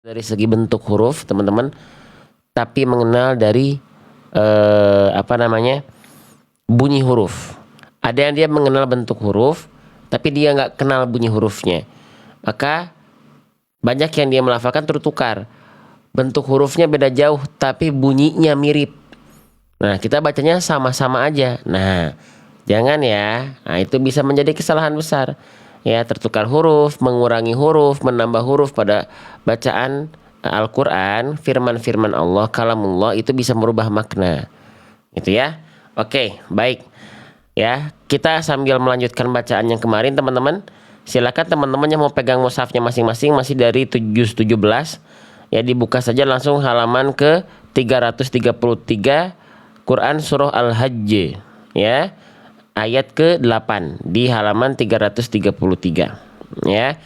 dari segi bentuk huruf teman-teman, tapi mengenal dari bunyi huruf. Ada yang dia mengenal bentuk huruf, tapi dia nggak kenal bunyi hurufnya. Maka banyak yang dia melafalkan tertukar. Bentuk hurufnya beda jauh, tapi bunyinya mirip. Nah, kita bacanya sama-sama aja. Nah, jangan ya. Nah, itu bisa menjadi kesalahan besar. Ya, tertukar huruf, mengurangi huruf, menambah huruf pada bacaan Al-Quran, firman-firman Allah, kalamullah, itu bisa merubah makna. Gitu ya. Oke, baik. Ya, kita sambil melanjutkan bacaan yang kemarin, teman-teman. Silakan teman-teman yang mau pegang mushafnya masing-masing, masih dari juz 17. Ya, dibuka saja langsung halaman ke 333 Quran surah Al-Hajj. Ya. Ayat ke-8 di halaman 333 ya.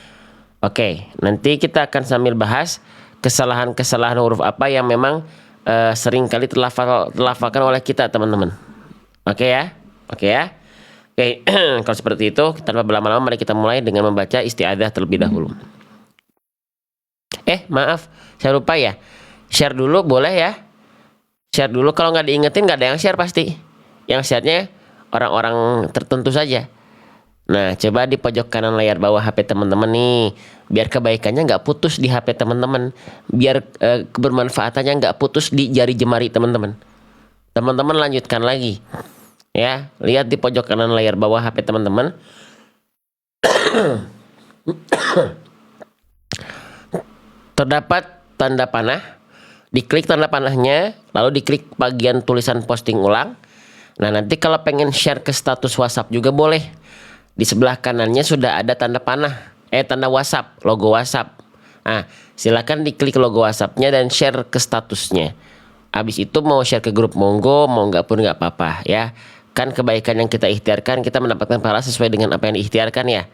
Oke, nanti kita akan sambil bahas kesalahan-kesalahan huruf apa yang memang sering kali terlafalkan oleh kita, teman-teman. Oke ya. Oke ya. Oke, kalau seperti itu, tanpa berlama-lama mari kita mulai dengan membaca isti'adzah terlebih dahulu. Maaf, saya lupa ya. Share dulu boleh ya? Share dulu, kalau nggak diingetin nggak ada yang share pasti. Yang share-nya orang-orang tertentu saja. Nah, coba di pojok kanan layar bawah HP teman-teman nih, biar kebaikannya nggak putus di HP teman-teman, biar kebermanfaatannya nggak putus di jari jemari teman-teman. Teman-teman lanjutkan lagi, ya. Lihat di pojok kanan layar bawah HP teman-teman. Terdapat tanda panah. Diklik tanda panahnya, lalu diklik bagian tulisan posting ulang. Nah, nanti kalau pengen share ke status WhatsApp juga boleh. Di sebelah kanannya sudah ada tanda panah, tanda WhatsApp, logo WhatsApp. Nah, silakan diklik logo WhatsAppnya dan share ke statusnya. Habis itu mau share ke grup monggo, mau nggak pun nggak apa-apa ya. Kan kebaikan yang kita ikhtiarkan, kita mendapatkan pahala sesuai dengan apa yang diikhtiarkan ya.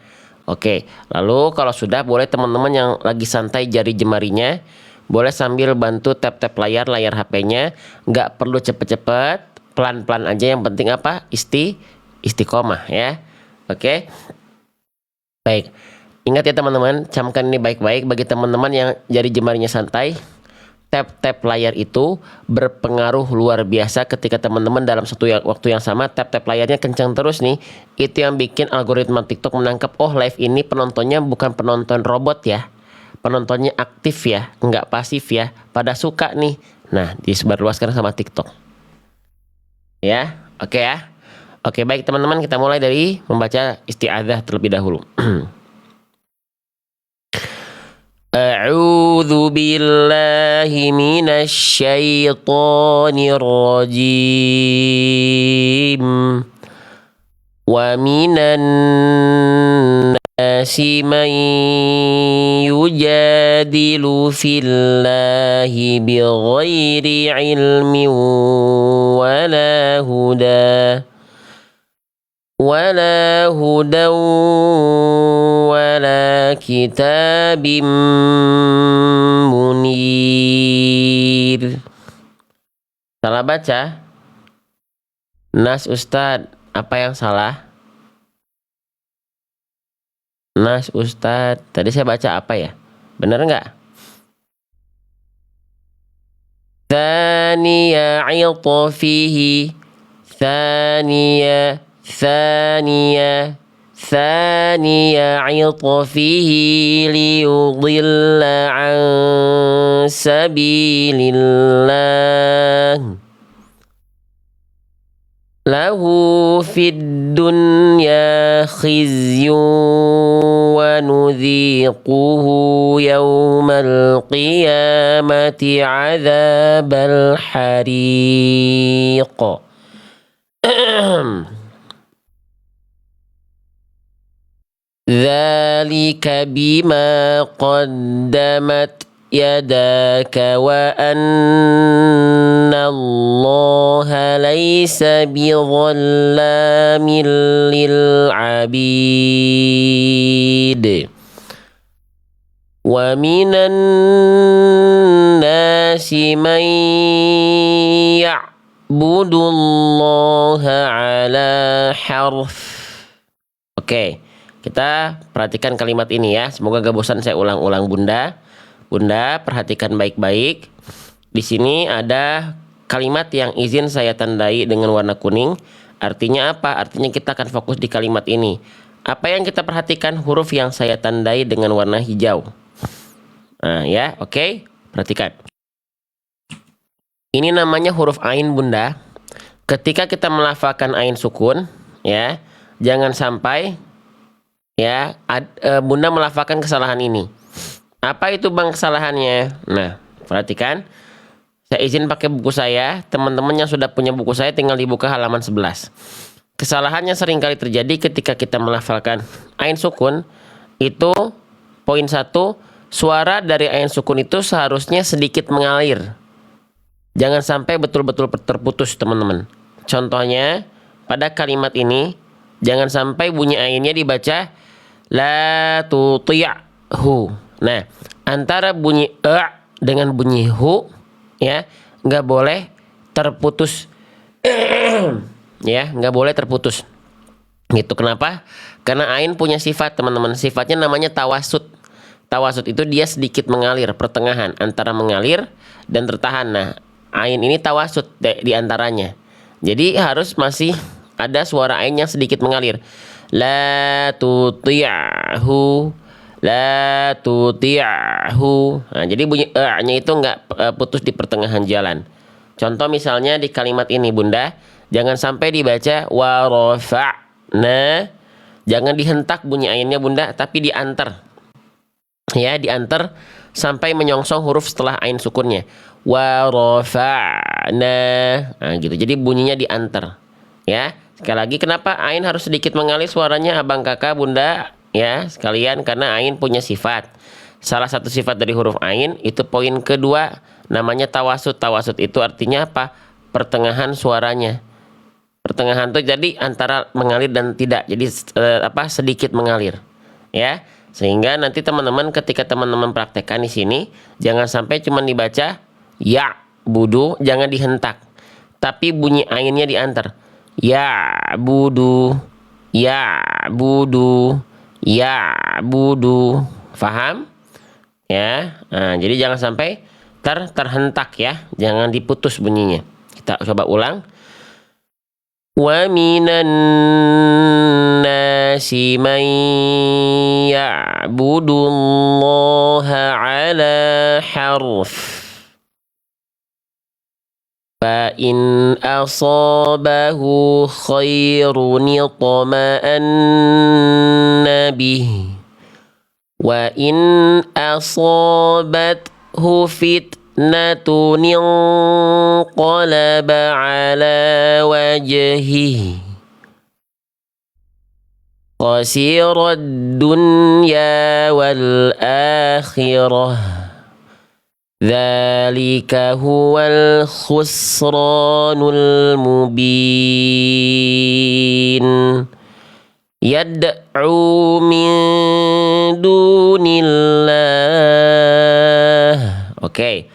Oke, lalu kalau sudah, boleh teman-teman yang lagi santai jari jemarinya, boleh sambil bantu tap-tap layar HP-nya. Nggak perlu cepet-cepet, pelan-pelan aja, yang penting apa? Istiqomah ya. Oke. Baik. Ingat ya teman-teman, camkan ini baik-baik bagi teman-teman yang jari jemarinya santai. Tap-tap layar itu berpengaruh luar biasa ketika teman-teman dalam waktu yang sama tap-tap layarnya kencang terus nih. Itu yang bikin algoritma TikTok menangkap, oh live ini penontonnya bukan penonton robot ya. Penontonnya aktif ya, nggak pasif ya. Pada suka nih. Nah, disebarluaskan sama TikTok. Ya, oke ya. Oke, baik teman-teman, kita mulai dari membaca isti'adzah terlebih dahulu. A'udzu billahi minasy syaithanir rajim. Wa minan nasi man yujadilu fillahi bighairi ilmin wala huda wala kitabim munir. Salah baca? Nas Ustadz, apa yang salah? Nas Ustadz, tadi saya baca apa ya? Bener nggak? Thaniya itfihi, thaniya itfihi liyudilla an sabilillah. Lahu fid dunya khizyun wa nudhiquhu yawmal qiyamati adzabal hariq. Dzalika bima qaddamat yadaka wa anna Allaha laysa bidhallamin lil abid. Wa minan nasi man ya'budullaha ala harf. Oke, kita perhatikan kalimat ini ya. Semoga gak bosan saya ulang-ulang Bunda Bunda, perhatikan baik-baik. Di sini ada kalimat yang izin saya tandai dengan warna kuning. Artinya apa? Artinya kita akan fokus di kalimat ini. Apa yang kita perhatikan? Huruf yang saya tandai dengan warna hijau. Nah, ya, oke. Perhatikan. Ini namanya huruf ain, Bunda. Ketika kita melafalkan ain sukun, ya, jangan sampai ya Bunda melafalkan kesalahan ini. Apa itu Bang kesalahannya? Nah, perhatikan. Saya izin pakai buku saya. Teman-teman yang sudah punya buku saya tinggal dibuka halaman 11. Kesalahannya seringkali terjadi ketika kita melafalkan ain sukun. Itu poin 1, suara dari ain sukun itu seharusnya sedikit mengalir. Jangan sampai betul-betul terputus, teman-teman. Contohnya, pada kalimat ini, jangan sampai bunyi ainnya dibaca la tuti'hu. Nah, antara bunyi dengan bunyi hu, ya, nggak boleh terputus. Ya, nggak boleh terputus. Gitu, kenapa? Karena ain punya sifat, teman-teman. Sifatnya namanya tawasud. Tawasud itu dia sedikit mengalir, pertengahan antara mengalir dan tertahan. Nah, ain ini tawasud di antaranya. Jadi harus masih ada suara ain yang sedikit mengalir. La tuti'hu, la tuti'hu. Nah, jadi bunyi nya itu nggak putus di pertengahan jalan. Contoh misalnya di kalimat ini, Bunda, jangan sampai dibaca wa rafa'na. Jangan dihentak bunyi ainnya, Bunda, tapi diantar. Ya, diantar sampai menyongsong huruf setelah ain sukunnya. Wa rafa'na. Nah, gitu. Jadi bunyinya diantar. Ya, sekali lagi, kenapa ain harus sedikit mengalir suaranya, Abang, Kakak, Bunda? Ya, sekalian, karena ain punya sifat. Salah satu sifat dari huruf ain itu poin kedua, namanya tawasud. Tawasud itu artinya apa? Pertengahan suaranya. Pertengahan itu jadi antara mengalir dan tidak. Jadi sedikit mengalir. Ya. Sehingga nanti teman-teman ketika teman-teman praktekkan di sini, jangan sampai cuma dibaca ya budu, jangan dihentak. Tapi bunyi ainnya diantar. Ya budu, ya budu, ya budu. Faham? Ya. Nah, jadi jangan sampai terhentak ya. Jangan diputus bunyinya. Kita coba ulang. Wa minan nasi man ya'budullaha ala harf fa in asabahu khairun itma'anna bih wa in asabathu fitnatun inqalaba ala wajhihi khasirad dunya wal akhirah dzalika huwal khusranul mubin yad'u min dunillah. Oke,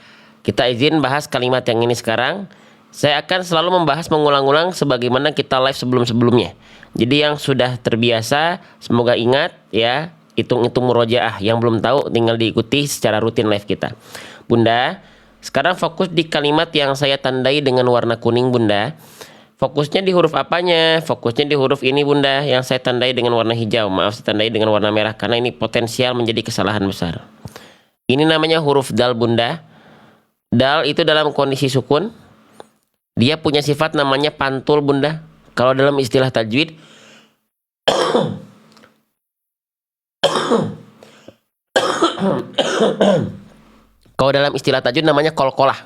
kita izin bahas kalimat yang ini sekarang. Saya akan selalu membahas mengulang-ulang sebagaimana kita live sebelum-sebelumnya. Jadi yang sudah terbiasa semoga ingat ya, hitung-hitung murojaah. Yang belum tahu tinggal diikuti secara rutin live kita. Bunda, sekarang fokus di kalimat yang saya tandai dengan warna kuning, Bunda. Fokusnya di huruf apanya? Fokusnya di huruf ini, Bunda, yang saya tandai dengan warna hijau. Maaf, saya tandai dengan warna merah karena ini potensial menjadi kesalahan besar. Ini namanya huruf dal, Bunda. Dal itu dalam kondisi sukun. Dia punya sifat namanya pantul, Bunda. Kalau dalam istilah tajwid namanya kolkolah.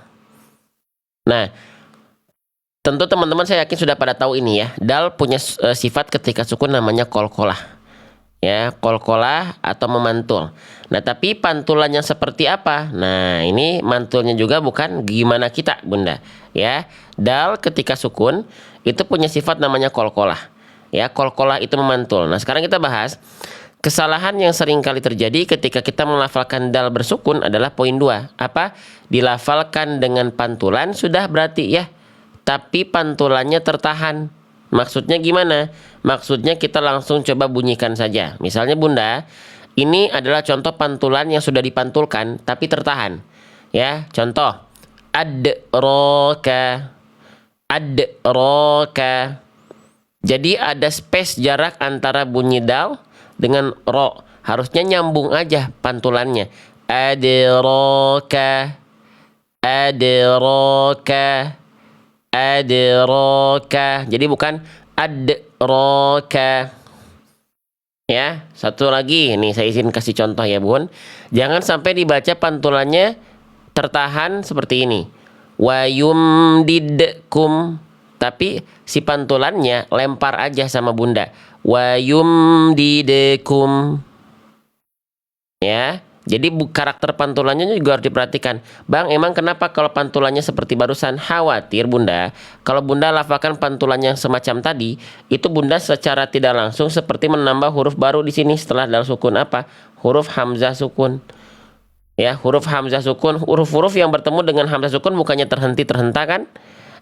Nah, tentu teman-teman saya yakin sudah pada tahu ini ya. Dal punya sifat ketika sukun namanya kolkolah. Ya, kolkolah atau memantul. Nah, tapi pantulannya seperti apa? Nah, ini mantulnya juga bukan gimana kita, Bunda. Ya, dal ketika sukun itu punya sifat namanya kolkolah. Ya, kolkolah itu memantul. Nah, sekarang kita bahas kesalahan yang sering kali terjadi ketika kita melafalkan dal bersukun adalah poin 2. Apa? Dilafalkan dengan pantulan sudah berarti ya, tapi pantulannya tertahan. Maksudnya gimana? Maksudnya kita langsung coba bunyikan saja. Misalnya, Bunda, Ini adalah contoh pantulan yang sudah dipantulkan tapi tertahan. Ya, contoh adraka. Adraka. Jadi ada space jarak antara bunyi dal dengan ro. Harusnya nyambung aja pantulannya. Adraka. Adraka. Adraka. Jadi bukan adraka. Ya, satu lagi nih saya izin kasih contoh ya Bun. Jangan sampai dibaca pantulannya tertahan seperti ini. Wa yumdidkum. Tapi si pantulannya lempar aja sama Bunda. Wa yumdidkum. Ya. Jadi karakter pantulannya juga harus diperhatikan. Bang, emang kenapa kalau pantulannya seperti barusan? Khawatir Bunda, kalau Bunda lafalkan pantulannya semacam tadi, itu Bunda secara tidak langsung seperti menambah huruf baru di sini setelah dal sukun apa? Huruf hamzah sukun. Ya, huruf hamzah sukun, huruf-huruf yang bertemu dengan hamzah sukun bukannya terhenti-terhenta kan?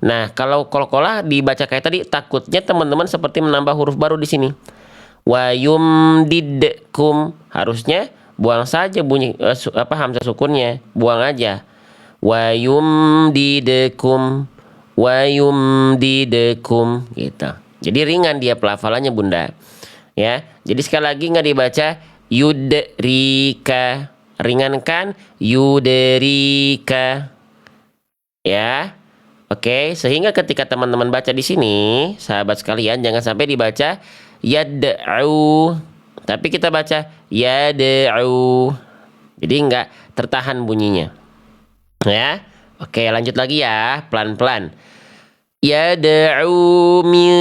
Nah, kalau kol-kolah dibaca kayak tadi, takutnya teman-teman seperti menambah huruf baru di sini. Wa yumdidkum, harusnya buang saja bunyi hamzah sukunnya, buang aja. Wa yumdidkum, wa yumdidkum gitu. Jadi ringan dia pelafalannya Bunda. Ya. Jadi sekali lagi nggak dibaca yudrika, ringankan yudrika. Ya. Oke, sehingga ketika teman-teman baca di sini, sahabat sekalian jangan sampai dibaca yad'u. Tapi kita baca yad'u. Jadi enggak tertahan bunyinya. Ya. Oke, lanjut lagi ya, pelan-pelan. Yad'u min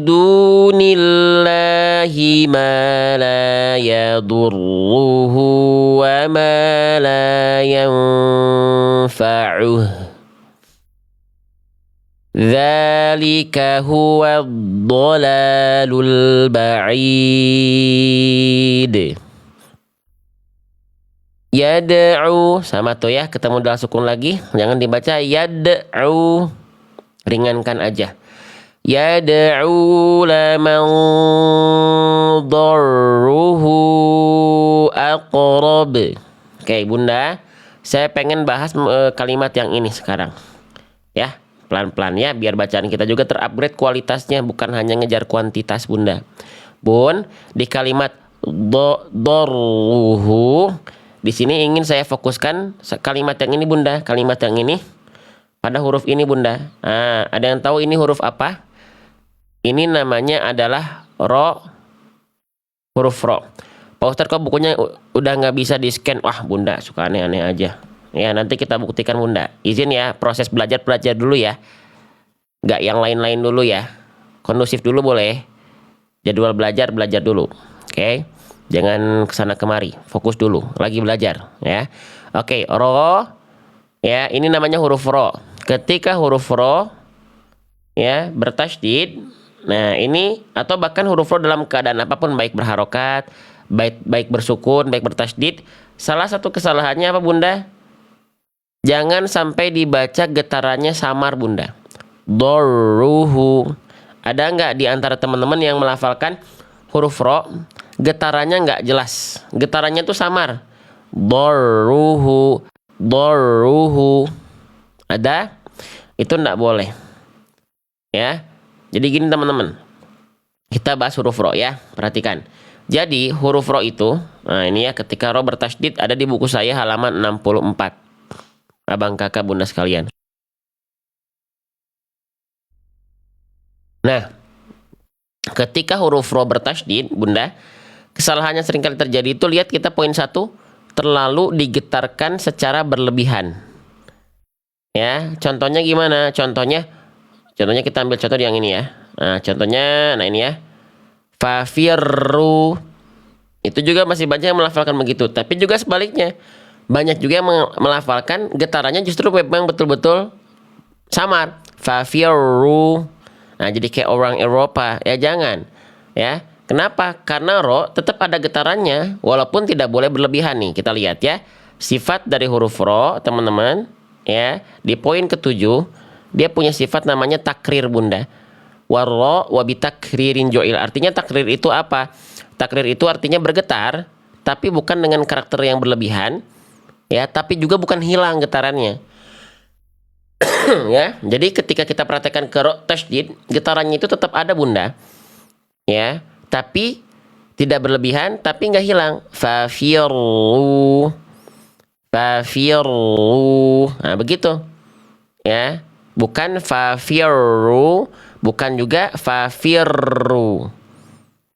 dunillahi ma la yadurruhu wa ma la yanfa'uh. Dzalika huwa dhalalul ba'id. Yad'u sama tuh ya, ketemu dal sukun lagi, jangan dibaca yad'u, ringankan aja. Yad'u laman darruhu aqrab. Oke Bunda, saya pengen bahas kalimat yang ini sekarang ya. Pelan-pelan ya, biar bacaan kita juga terupgrade kualitasnya, bukan hanya ngejar kuantitas Bunda. Bun, di kalimat dorruhu, di sini ingin saya fokuskan kalimat yang ini Bunda, kalimat yang ini pada huruf ini Bunda. Nah, ada yang tahu ini huruf apa? Ini namanya adalah ro, huruf ro. Pak Ustadz kok bukunya udah nggak bisa di scan? Wah Bunda suka aneh-aneh aja. Ya nanti kita buktikan Bunda. Izin ya, proses belajar dulu ya. Nggak yang lain-lain dulu ya. Kondusif dulu boleh. Jadwal belajar dulu. Oke. Jangan kesana kemari. Fokus dulu. Lagi belajar ya. Oke, ro. Ya, ini namanya huruf ro. Ketika huruf ro ya bertasydid. Nah, ini atau bahkan huruf ro dalam keadaan apapun, baik berharokat, baik bersukun, baik bertasydid. Salah satu kesalahannya apa Bunda? Jangan sampai dibaca getarannya samar Bunda. Dorruhu. Ada nggak di antara teman-teman yang melafalkan huruf ro getarannya nggak jelas? Getarannya tuh samar. Dorruhu, dorruhu. Ada? Itu nggak boleh. Ya. Jadi gini teman-teman. Kita bahas huruf ro ya. Perhatikan. Jadi huruf ro itu, nah ini ya, ketika ro bertasydid ada di buku saya halaman 64. Abang kakak Bunda sekalian. Nah, ketika huruf ro bertasydid Bunda, kesalahannya seringkali terjadi itu, lihat kita poin 1, terlalu digetarkan secara berlebihan. Ya, contohnya gimana? Contohnya kita ambil contoh yang ini ya. Nah, contohnya, nah ini ya. Fafirru. Itu juga masih banyak yang melafalkan begitu, tapi juga sebaliknya. Banyak juga yang melafalkan getarannya justru memang betul-betul samar. Fafirru. Nah, jadi kayak orang Eropa. Ya jangan. Ya. Kenapa? Karena ro tetap ada getarannya walaupun tidak boleh berlebihan nih. Kita lihat ya. Sifat dari huruf ro, teman-teman, ya. Di poin ke-7, dia punya sifat namanya takrir Bunda. Warro wa bitakririn jo'il. Artinya takrir itu apa? Takrir itu artinya bergetar, tapi bukan dengan karakter yang berlebihan, ya, tapi juga bukan hilang getarannya. Ya, jadi ketika kita praktekkan ke ro tasydid, getarannya itu tetap ada Bunda, ya, tapi tidak berlebihan, tapi nggak hilang. Fafirru, fafirru, nah begitu, ya, bukan fafirru, bukan juga fafirru.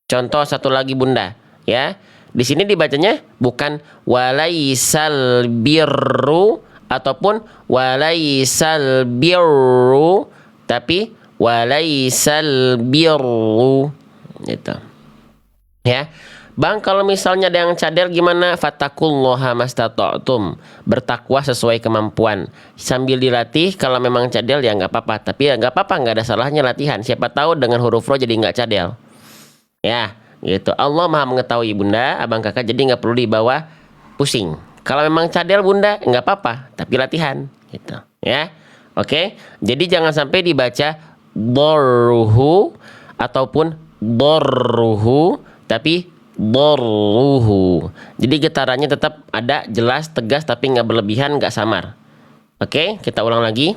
Contoh satu lagi Bunda, ya, di sini dibacanya bukan walaisal birru ataupun walaisal birru, tapi walaisal birru gitu. Ya. Bang, kalau misalnya ada yang cadel gimana? Fattaqullaha mastata'tum. Bertakwa sesuai kemampuan. Sambil dilatih, kalau memang cadel ya nggak apa-apa. Tapi ya nggak apa-apa, nggak ada salahnya latihan. Siapa tahu dengan huruf ro jadi nggak cadel. Ya, gitu. Allah Maha mengetahui Bunda, abang kakak, jadi nggak perlu dibawa pusing. Kalau memang cadel Bunda nggak apa-apa, tapi latihan gitu, ya. Oke, jadi jangan sampai dibaca dorruhu ataupun dorruhu, tapi dorruhu. Jadi getarannya tetap ada, jelas, tegas, tapi nggak berlebihan, nggak samar. Oke, kita ulang lagi.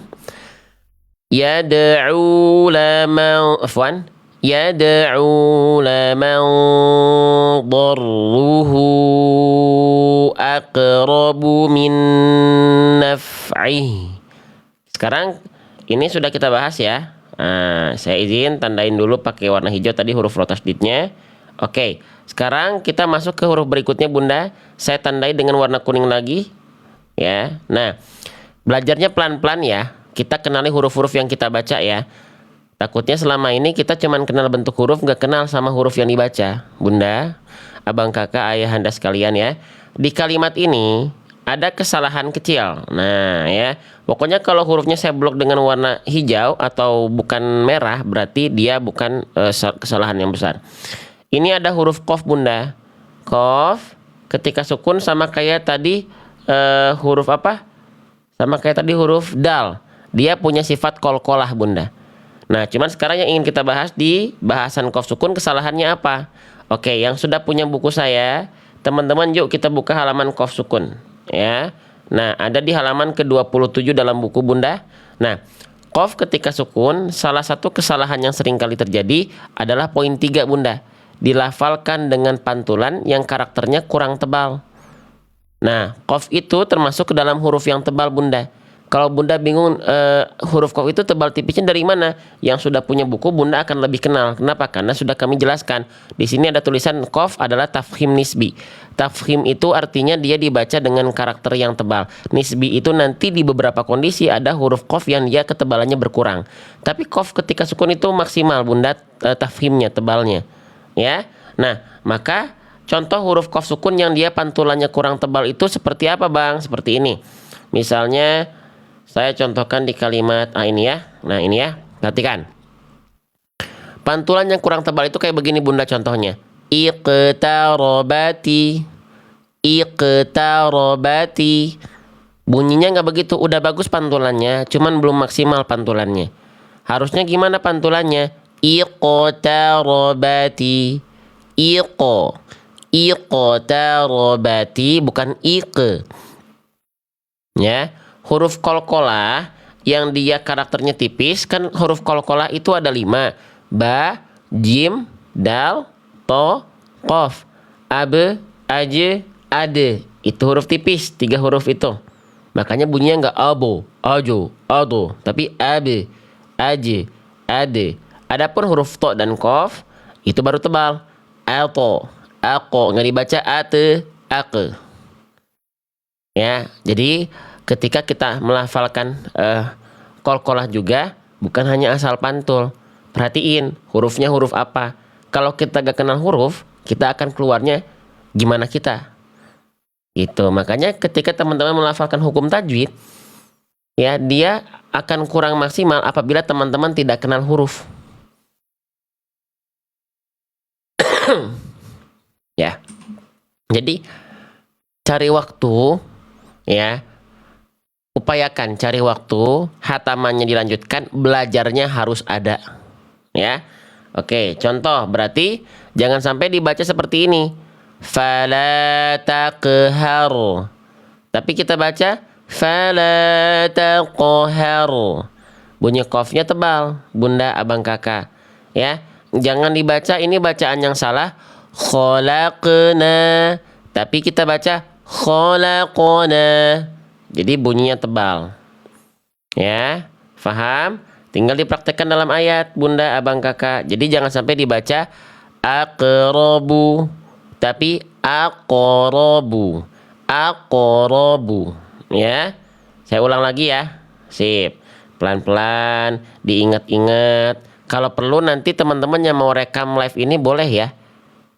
Yad'u laman afwan, yad'u laman darruhu aqrabu min naf'ih. Sekarang ini sudah kita bahas ya. Nah, saya izin tandain dulu pakai warna hijau tadi huruf ro tasydidnya. Oke, sekarang kita masuk ke huruf berikutnya Bunda. Saya tandai dengan warna kuning lagi, ya. Nah, belajarnya pelan-pelan ya. Kita kenali huruf-huruf yang kita baca ya. Takutnya selama ini kita cuman kenal bentuk huruf, nggak kenal sama huruf yang dibaca. Bunda, abang kakak, ayahanda sekalian ya. Di kalimat ini ada kesalahan kecil. Nah ya, pokoknya kalau hurufnya saya blok dengan warna hijau atau bukan merah, berarti dia bukan kesalahan yang besar. Ini ada huruf qaf Bunda. Qaf ketika sukun sama kayak tadi huruf apa? Sama kayak tadi huruf dal. Dia punya sifat qalqalah Bunda. Nah, cuman sekarang yang ingin kita bahas di bahasan qaf sukun kesalahannya apa? Oke, yang sudah punya buku saya, teman-teman yuk kita buka halaman qaf sukun, ya. Nah, ada di halaman ke-27 dalam buku Bunda. Nah, qaf ketika sukun, salah satu kesalahan yang sering kali terjadi adalah poin 3 Bunda. Dilafalkan dengan pantulan yang karakternya kurang tebal. Nah, qaf itu termasuk ke dalam huruf yang tebal Bunda. Kalau Bunda bingung huruf qaf itu tebal tipisnya dari mana, yang sudah punya buku Bunda akan lebih kenal. Kenapa? Karena sudah kami jelaskan. Di sini ada tulisan qaf adalah tafkhim nisbi. Tafkhim itu artinya dia dibaca dengan karakter yang tebal. Nisbi itu nanti di beberapa kondisi ada huruf qaf yang dia ketebalannya berkurang. Tapi qaf ketika sukun itu maksimal Bunda tafkhimnya, tebalnya. Ya. Nah, maka contoh huruf qaf sukun yang dia pantulannya kurang tebal itu seperti apa Bang? Seperti ini. Misalnya saya contohkan di kalimat ini ya. Nah, ini ya. Perhatikan. Pantulan yang kurang tebal itu kayak begini Bunda contohnya. Iqtarabati. Iqtarabati. Bunyinya nggak begitu. Udah bagus pantulannya, cuman belum maksimal pantulannya. Harusnya gimana pantulannya? Iqtarabati. Iqo. Iqtarabati bukan iqe. Ya. Huruf qalqalah yang dia karakternya tipis, kan huruf qalqalah itu ada 5. Ba, jim, dal, to, qaf. Abe, aje, ade. Itu huruf tipis, 3 huruf itu. Makanya bunyinya nggak abo, ajo, ado, tapi abe, aje, ade. Adapun huruf to dan qaf itu baru tebal. Ato, ako, nggak dibaca ate, ake. Ya, jadi ketika kita melafalkan qalqalah juga bukan hanya asal pantul. Perhatiin hurufnya huruf apa. Kalau kita gak kenal huruf, kita akan keluarnya gimana kita. Itu makanya ketika teman-teman melafalkan hukum tajwid, ya dia akan kurang maksimal apabila teman-teman tidak kenal huruf. Ya. Jadi cari waktu, ya. Upayakan cari waktu, hatamannya dilanjutkan, belajarnya harus ada. Ya. Oke, contoh berarti jangan sampai dibaca seperti ini. Fala taqhar. Tapi kita baca fala taqhar. Bunyi qafnya tebal, Bunda, Abang, Kakak. Ya, jangan dibaca ini bacaan yang salah. Khalaqna. Tapi kita baca khalaqna. Jadi bunyinya tebal. Ya, faham? Tinggal dipraktekkan dalam ayat, Bunda, Abang, Kakak. Jadi jangan sampai dibaca aqrabu, tapi aqrabu. Aqrabu. Ya. Saya ulang lagi ya. Sip. Pelan-pelan, diingat-ingat. Kalau perlu nanti teman-teman yang mau rekam live ini boleh ya.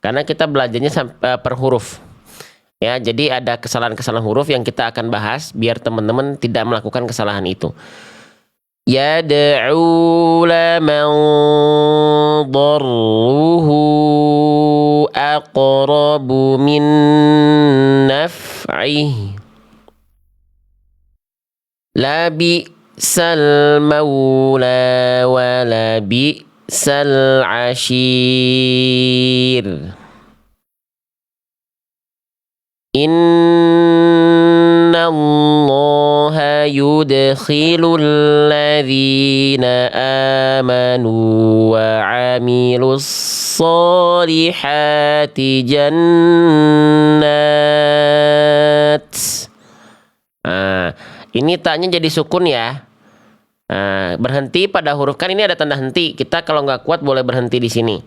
Karena kita belajarnya per huruf. Ya, jadi ada kesalahan-kesalahan huruf yang kita akan bahas biar teman-teman tidak melakukan kesalahan itu. Yad'u laman darruhu aqrabu min naf'ih. La bi'sal maula wa la bi'sal ashir. Inna Allaha yudkhilul ladhina amanu wa amilus solihati jannat. Ini taknya jadi sukun ya. Berhenti pada huruf, kan ini ada tanda henti. Kita kalau nggak kuat boleh berhenti di sini.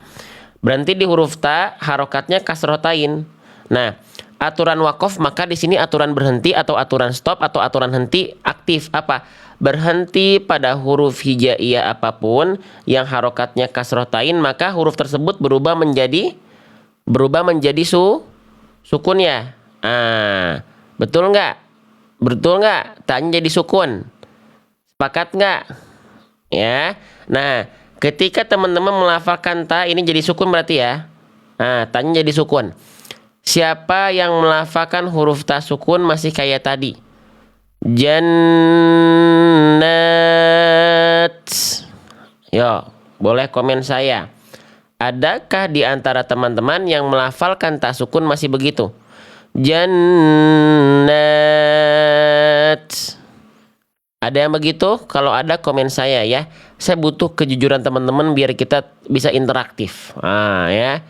Berhenti di huruf ta, harokatnya kasrotain. Nah, aturan wakof maka di sini aturan berhenti atau aturan stop atau aturan henti aktif apa? Berhenti pada huruf hijaiyah apapun yang harokatnya kasrotain, maka huruf tersebut berubah menjadi sukun ya. Betul nggak? Betul nggak? Tanya jadi sukun. Sepakat nggak? Ya. Nah, ketika teman-teman melafalkan ta ini jadi sukun berarti ya. Tanya jadi sukun. Siapa yang melafalkan huruf ta sukun masih kayak tadi? Jannat. Yo, boleh komen saya. Adakah di antara teman-teman yang melafalkan ta sukun masih begitu? Jannat. Ada yang begitu? Kalau ada komen saya ya. Saya butuh kejujuran teman-teman biar kita bisa interaktif. Ya.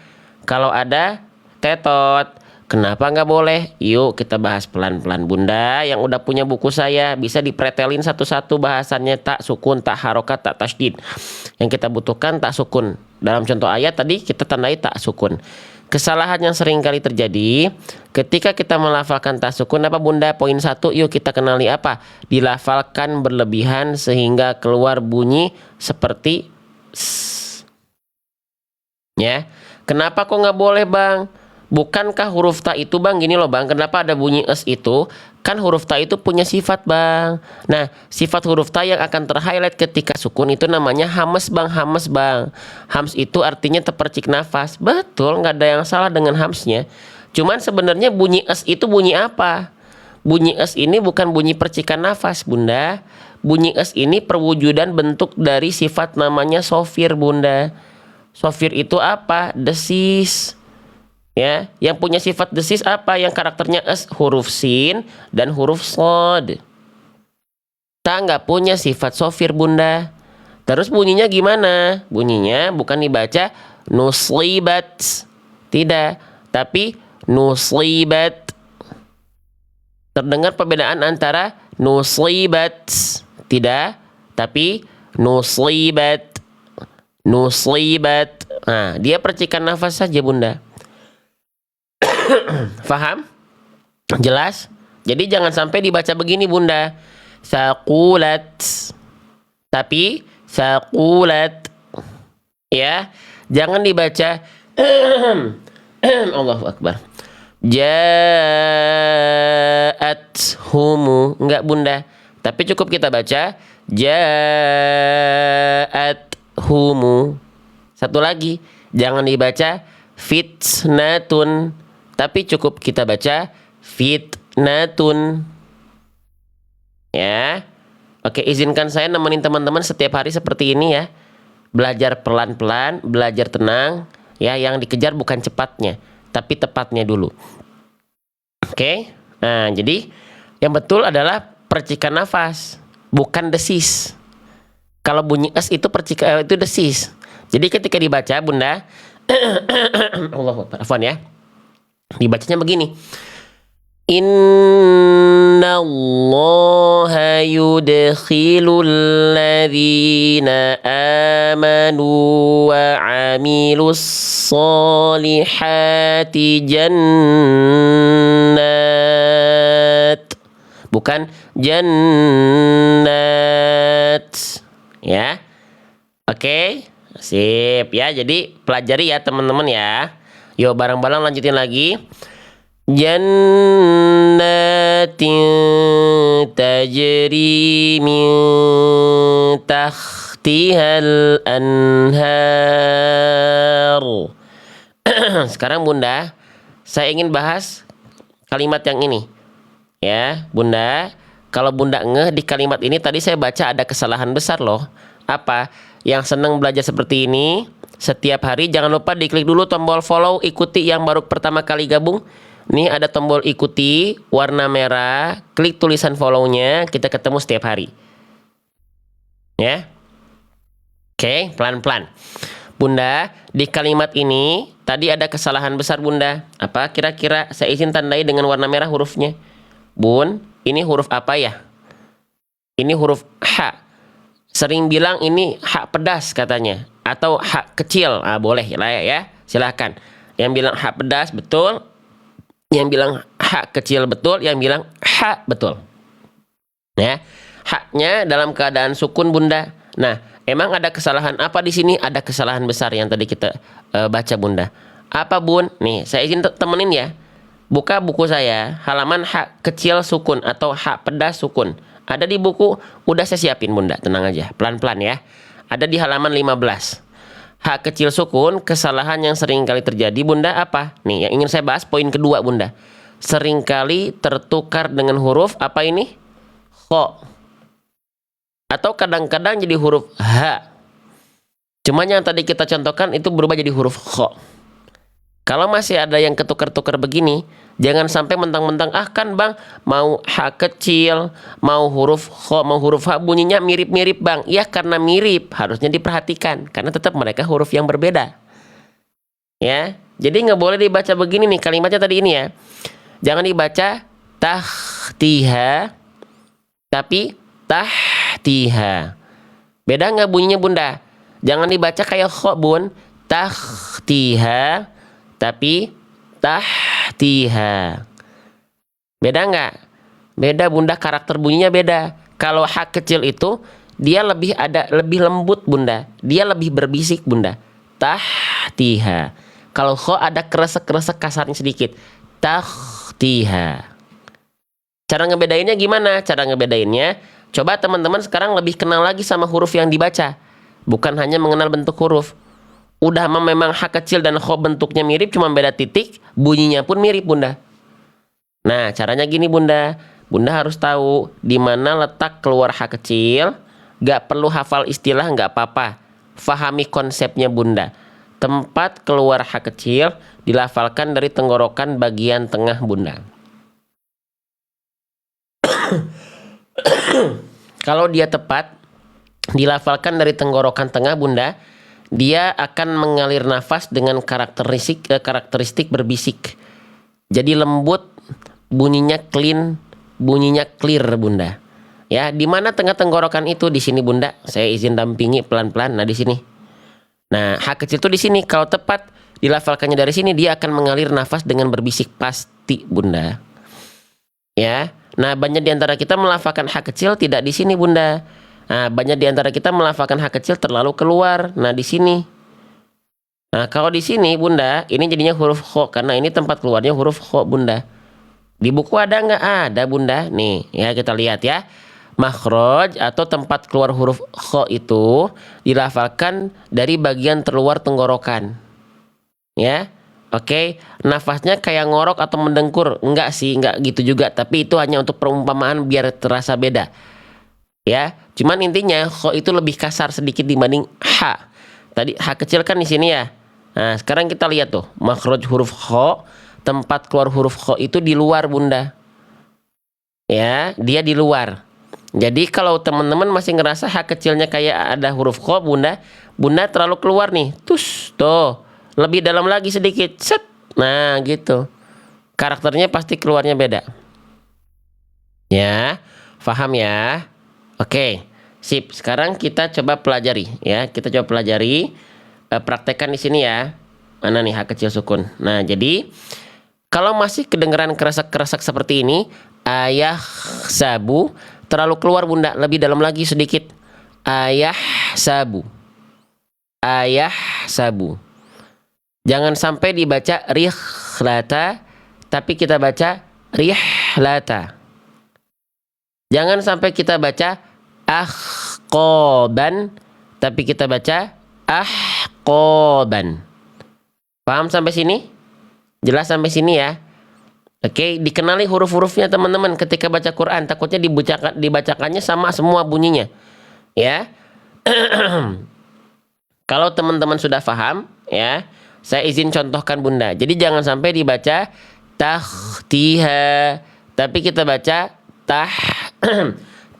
Kalau ada tetot, kenapa nggak boleh? Yuk kita bahas pelan-pelan, Bunda. Yang udah punya buku saya bisa dipretelin satu-satu bahasannya, tak sukun, tak harokat, tak tasydid. Yang kita butuhkan tak sukun. Dalam contoh ayat tadi kita tandai tak sukun. Kesalahan yang sering kali terjadi ketika kita melafalkan tak sukun apa, Bunda? Poin 1, yuk kita kenali apa? Dilafalkan berlebihan sehingga keluar bunyi seperti s. Ya. Kenapa kok nggak boleh, Bang? Bukankah huruf ta itu, Bang, gini loh, Bang, kenapa ada bunyi es itu? Kan huruf ta itu punya sifat, Bang. Nah, sifat huruf ta yang akan terhighlight ketika sukun itu namanya hamas, Bang. Hamas, Bang. Hams itu artinya terpercik nafas. Betul, nggak ada yang salah dengan hamsnya. Cuman sebenarnya bunyi es itu bunyi apa? Bunyi es ini bukan bunyi percikan nafas, Bunda. Bunyi es ini perwujudan bentuk dari sifat namanya sofir, Bunda. Sofir itu apa? Desis. Ya, yang punya sifat desis apa? Yang karakternya es, huruf sin dan huruf sod. Ta nggak punya sifat sofir, Bunda. Terus bunyinya gimana? Bunyinya bukan dibaca nuslibat, tidak, tapi nuslibat. Terdengar perbedaan antara nuslibat, tidak, tapi nuslibat. Nuslibat. Nah, dia percikan nafas saja, Bunda. Faham? Jelas? Jadi jangan sampai dibaca begini, Bunda. Saqulat. Tapi saqulat. Ya. Jangan dibaca Allahu Akbar. Ja'athumu. Enggak, Bunda. Tapi cukup kita baca ja'athumu. Satu lagi. Jangan dibaca fitnatun. Tapi cukup kita baca fitnatun. Ya. Oke, izinkan saya nemenin teman-teman setiap hari seperti ini ya. belajar pelan-pelan, belajar tenang, ya, yang dikejar bukan cepatnya, tapi tepatnya dulu. Oke? Nah, jadi yang betul adalah percikan nafas, bukan desis. Kalau bunyi es itu itu desis. Jadi ketika dibaca, Bunda, Allahu Akbar, afwan ya. Dibacanya begini. Inna Allaha yudkhilul ladzina amanu wa amilus solihati jannat, bukan jannat, ya. Oke, sip ya. Jadi pelajari ya teman-teman ya. Yuk bareng-bareng lanjutin lagi. Jannatin tajri min tahtihal anhar. Sekarang Bunda, saya ingin bahas kalimat yang ini. Ya, Bunda, kalau Bunda ngeh di kalimat ini tadi saya baca ada kesalahan besar loh. Apa? Yang senang belajar seperti ini setiap hari, jangan lupa diklik dulu tombol follow, ikuti yang baru pertama kali gabung. Nih ada tombol ikuti warna merah, klik tulisan follow-nya, kita ketemu setiap hari. Ya. Oke, pelan-pelan. Bunda, di kalimat ini tadi ada kesalahan besar Bunda. Apa kira-kira? Saya izin tandai dengan warna merah hurufnya. Bun, ini huruf apa ya? Ini huruf H. Sering bilang ini H pedas katanya, atau H kecil. Boleh lah ya, silahkan. Yang bilang H pedas betul, yang bilang H kecil betul, yang bilang H betul. Ya, H-nya dalam keadaan sukun Bunda. Nah, emang ada kesalahan apa di sini? Ada kesalahan besar yang tadi kita baca Bunda. Apa Bun? Nih, saya izin temenin ya. Buka buku saya, halaman H kecil sukun atau H pedas sukun. Ada di buku, udah saya siapin Bunda, tenang aja, pelan-pelan ya. Ada di halaman 15. H kecil sukun, kesalahan yang sering kali terjadi Bunda apa? Nih, yang ingin saya bahas poin kedua Bunda. Seringkali tertukar dengan huruf apa ini? Kho. Atau kadang-kadang jadi huruf H. Cuman yang tadi kita contohkan itu berubah jadi huruf kho. Kalau masih ada yang ketukar-tukar begini, jangan sampai mentang-mentang kan Bang, mau H kecil, mau huruf kho, mau huruf H bunyinya mirip-mirip Bang. Ya karena mirip, harusnya diperhatikan karena tetap mereka huruf yang berbeda. Ya, jadi nggak boleh dibaca begini nih kalimatnya tadi ini ya. Jangan dibaca tahtiha, tapi tahtiha. Beda nggak bunyinya Bunda? Jangan dibaca kayak kho Bun, tahtiha, tapi tahtiha. Beda nggak? Beda Bunda, karakter bunyinya beda. Kalau H kecil itu dia lebih lembut Bunda, dia lebih berbisik Bunda. Tahtiha. Kalau kho ada kresek-kresek kasarnya sedikit. Tahtiha. Cara ngebedainnya gimana? Cara ngebedainnya, coba teman-teman sekarang lebih kenal lagi sama huruf yang dibaca. Bukan hanya mengenal bentuk huruf. Udah memang H kecil dan kho bentuknya mirip, cuma beda titik, bunyinya pun mirip Bunda. Nah, caranya gini Bunda. Bunda harus tahu di mana letak keluar H kecil. Gak perlu hafal istilah, gak apa-apa. Fahami konsepnya Bunda. Tempat keluar H kecil dilafalkan dari tenggorokan bagian tengah Bunda. Kalau dia tepat dilafalkan dari tenggorokan tengah Bunda, dia akan mengalir nafas dengan karakteristik berbisik. Jadi lembut, bunyinya clean, bunyinya clear Bunda. Ya, di mana tengah tenggorokan itu? Di sini Bunda. Saya izin dampingi pelan-pelan. Nah, di sini. Nah, H kecil itu di sini. Kalau tepat dilafalkannya dari sini, dia akan mengalir nafas dengan berbisik pasti Bunda. Ya. Nah, banyak di antara kita melafalkan H kecil tidak di sini Bunda. Nah, banyak di antara kita melafalkan H kecil terlalu keluar. Nah, di sini. Nah, kalau di sini Bunda, ini jadinya huruf kho karena ini tempat keluarnya huruf kho Bunda. Di buku ada nggak? Ada Bunda. Nih, ya kita lihat ya. Makhraj atau tempat keluar huruf kho itu dilafalkan dari bagian terluar tenggorokan. Ya. Oke, nafasnya kayak ngorok atau mendengkur. Enggak sih, enggak gitu juga, tapi itu hanya untuk perumpamaan biar terasa beda. Ya, cuman intinya kho itu lebih kasar sedikit dibanding H. Tadi H kecil kan di sini ya. Nah, sekarang kita lihat tuh, makhraj huruf kho, tempat keluar huruf kho itu di luar Bunda. Ya, dia di luar. Jadi kalau teman-teman masih ngerasa H kecilnya kayak ada huruf kho, Bunda terlalu keluar nih. Tuh, lebih dalam lagi sedikit. Set. Nah, gitu. Karakternya pasti keluarnya beda. Ya, paham ya? Oke, sip. Sekarang kita coba pelajari ya. Kita coba pelajari, praktekkan di sini ya. Mana nih H kecil sukun? Nah, jadi kalau masih kedengeran kerasak-kerasak seperti ini, ayah sabu terlalu keluar Bunda, lebih dalam lagi sedikit. Ayah sabu. Ayah sabu. Jangan sampai dibaca rihlata, tapi kita baca rihlata. Jangan sampai kita baca ahqoban, tapi kita baca ahqoban. Paham sampai sini? Jelas sampai sini ya? Oke, dikenali huruf-hurufnya teman-teman ketika baca Quran. Takutnya dibacakannya sama semua bunyinya. Ya. Kalau teman-teman sudah paham, ya, saya izin contohkan Bunda. Jadi jangan sampai dibaca tahtiha, tapi kita baca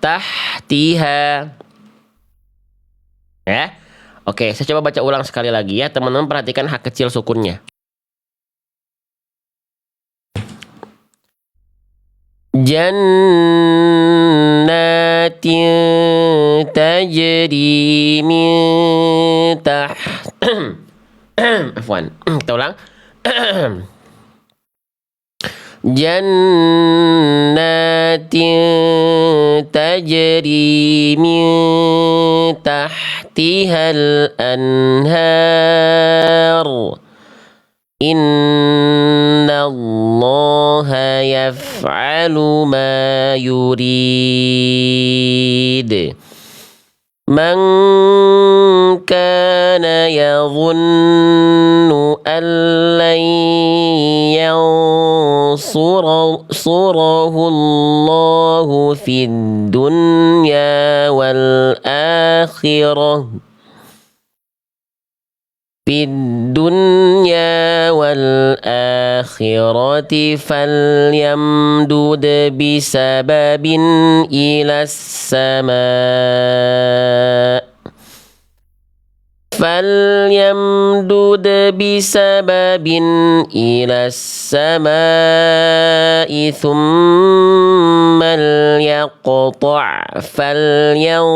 tahtiha. Ya. Oke, saya coba baca ulang sekali lagi ya. Teman-teman perhatikan H kecil sukunnya. Jannatin tajri min afwan. Kita ulang. Jannatin tajri min tahtihal anhar. Inna Allaha yaf'alu ma yurid. Man kana yadhunnu an lan yansurahu Allahu fid dunya wal akhirah. Fid dunya wal akhirati falyamdud bisababin ila sama' falyamdud bisababin ila sama'i thumma liyaqta' falyanzur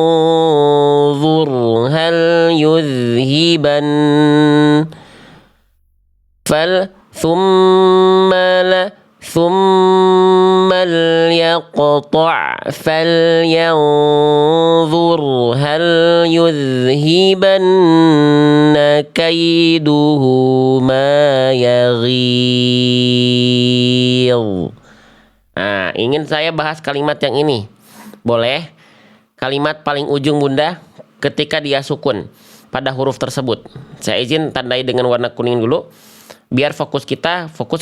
hal yudhiban ثم ليقطع فلينظر هل يذهبن كيده ما يغيظ. Nah, ingin saya bahas kalimat yang ini. Boleh? Kalimat paling ujung Bunda ketika dia sukun pada huruf tersebut. Saya izin tandai dengan warna kuning dulu. Biar fokus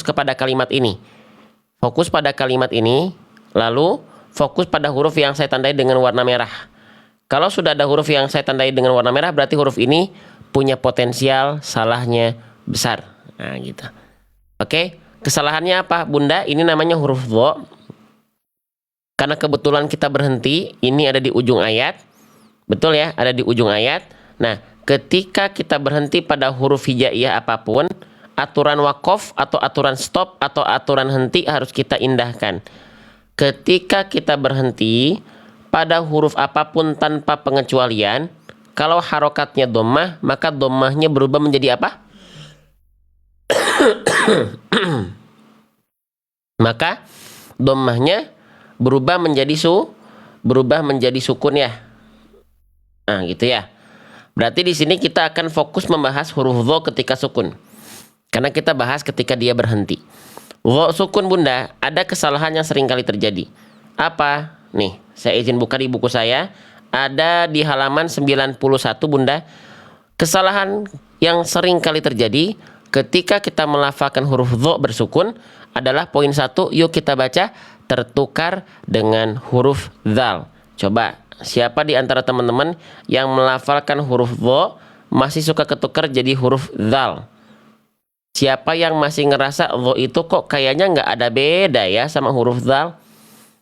kepada kalimat ini. Fokus pada kalimat ini, lalu fokus pada huruf yang saya tandai dengan warna merah. Kalau sudah ada huruf yang saya tandai dengan warna merah, berarti huruf ini punya potensial salahnya besar. Nah, gitu. Oke, kesalahannya apa, Bunda? Ini namanya huruf dha. Karena kebetulan kita berhenti, ini ada di ujung ayat. Betul ya, ada di ujung ayat. Nah, ketika kita berhenti pada huruf hijaiyah apapun, aturan wakof atau aturan stop atau aturan henti harus kita indahkan. Ketika kita berhenti pada huruf apapun tanpa pengecualian, kalau harokatnya dhammah, maka dhammahnya berubah menjadi apa? Maka dhammahnya berubah menjadi sukun ya. Nah, gitu ya. Berarti di sini kita akan fokus membahas huruf dha ketika sukun. Karena kita bahas ketika dia berhenti. Dha sukun Bunda, ada kesalahan yang sering kali terjadi. Apa? Nih, saya izin buka di buku saya. Ada di halaman 91 Bunda. Kesalahan yang sering kali terjadi ketika kita melafalkan huruf dha bersukun adalah poin 1, yuk kita baca, tertukar dengan huruf dzal. Coba, siapa di antara teman-teman yang melafalkan huruf dha masih suka ketukar jadi huruf zal? Siapa yang masih ngerasa dho itu kok kayaknya nggak ada beda ya sama huruf zal?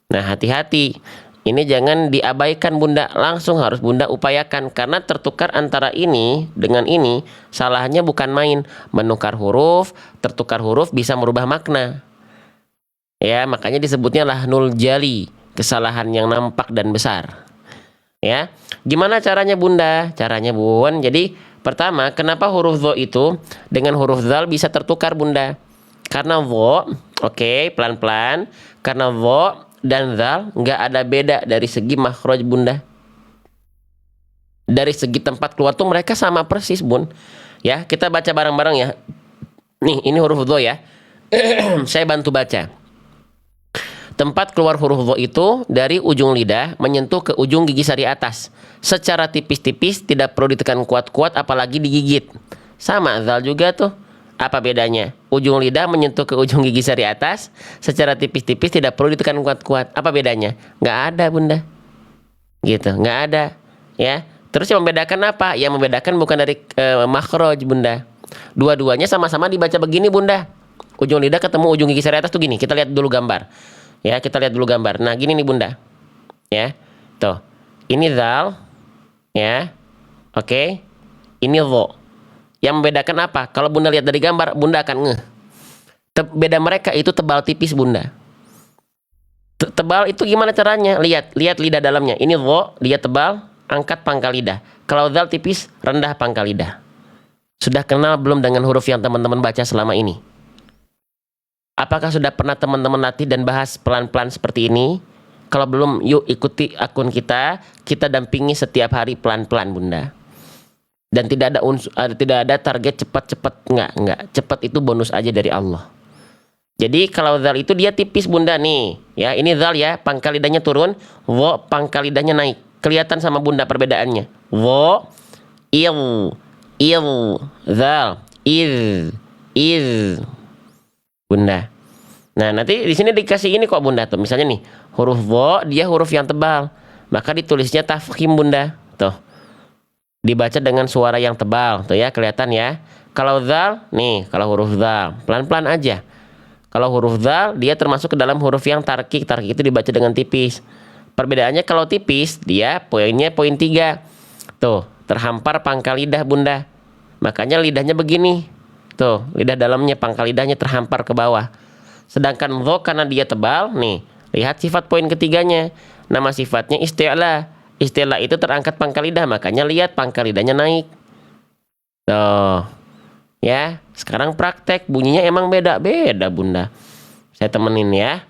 Nah, hati-hati. Ini jangan diabaikan Bunda, langsung harus Bunda upayakan karena tertukar antara ini dengan ini, salahnya bukan main. Menukar huruf, tertukar huruf bisa merubah makna. Ya, makanya disebutnya lahnul jali, kesalahan yang nampak dan besar. Ya. Gimana caranya Bunda? Caranya Bun, jadi pertama, kenapa huruf dho itu dengan huruf zal bisa tertukar Bunda? Karena dho, oke, pelan-pelan, karena dho dan zal nggak ada beda dari segi makhraj Bunda. Dari segi tempat keluar tuh mereka sama persis Bun. Ya, kita baca bareng-bareng ya. Nih, ini huruf dho ya. Saya bantu baca. Tempat keluar huruf dho itu dari ujung lidah menyentuh ke ujung gigi sari atas. Secara tipis-tipis, tidak perlu ditekan kuat-kuat apalagi digigit. Sama zal juga tuh. Apa bedanya? Ujung lidah menyentuh ke ujung gigi sari atas, secara tipis-tipis tidak perlu ditekan kuat-kuat. Apa bedanya? Nggak ada Bunda. Gitu, nggak ada. Ya. Terus yang membedakan apa? Yang membedakan bukan dari makhraj Bunda. Dua-duanya sama-sama dibaca begini Bunda. Ujung lidah ketemu ujung gigi sari atas tuh gini. Kita lihat dulu gambar. Ya, kita lihat dulu gambar. Nah, gini nih Bunda. Ya. Tuh. Ini zal. Ya. Oke. Ini dho. Yang membedakan apa? Kalau Bunda lihat dari gambar, Bunda akan ngeh. Beda mereka itu tebal tipis Bunda. Tebal itu gimana caranya? Lihat lidah dalamnya. Ini dho, dia tebal, angkat pangkal lidah. Kalau zal tipis, rendah pangkal lidah. Sudah kenal belum dengan huruf yang teman-teman baca selama ini? Apakah sudah pernah teman-teman latih dan bahas pelan-pelan seperti ini? Kalau belum, yuk ikuti akun kita dampingi setiap hari pelan-pelan Bunda. Dan tidak ada target cepat-cepat, enggak. Cepat itu bonus aja dari Allah. Jadi kalau zal itu dia tipis Bunda nih. Ya, ini zal ya, pangkal lidahnya turun, dho pangkal lidahnya naik. Kelihatan sama Bunda perbedaannya. Dho, il, zal, iz. Bunda. Nah, nanti di sini dikasih ini kok Bunda tuh. Misalnya nih, huruf dho dia huruf yang tebal. Maka ditulisnya tafkhim Bunda. Tuh. Dibaca dengan suara yang tebal, tuh ya, kelihatan ya. Kalau zal, nih, kalau huruf zal, pelan-pelan aja. Kalau huruf zal, dia termasuk ke dalam huruf yang tarkik. Tarkik itu dibaca dengan tipis. Perbedaannya kalau tipis, dia poinnya poin 3. Tuh, terhampar pangkal lidah Bunda. Makanya lidahnya begini. Tuh, lidah dalamnya, pangkal lidahnya terhampar ke bawah. Sedangkan dho karena dia tebal, nih, lihat sifat poin ketiganya. Nama sifatnya isti'la. Istilah itu terangkat pangkal lidah, makanya lihat pangkal lidahnya naik. Tuh. Ya, sekarang praktek bunyinya emang beda-beda Bunda. Saya temenin ya.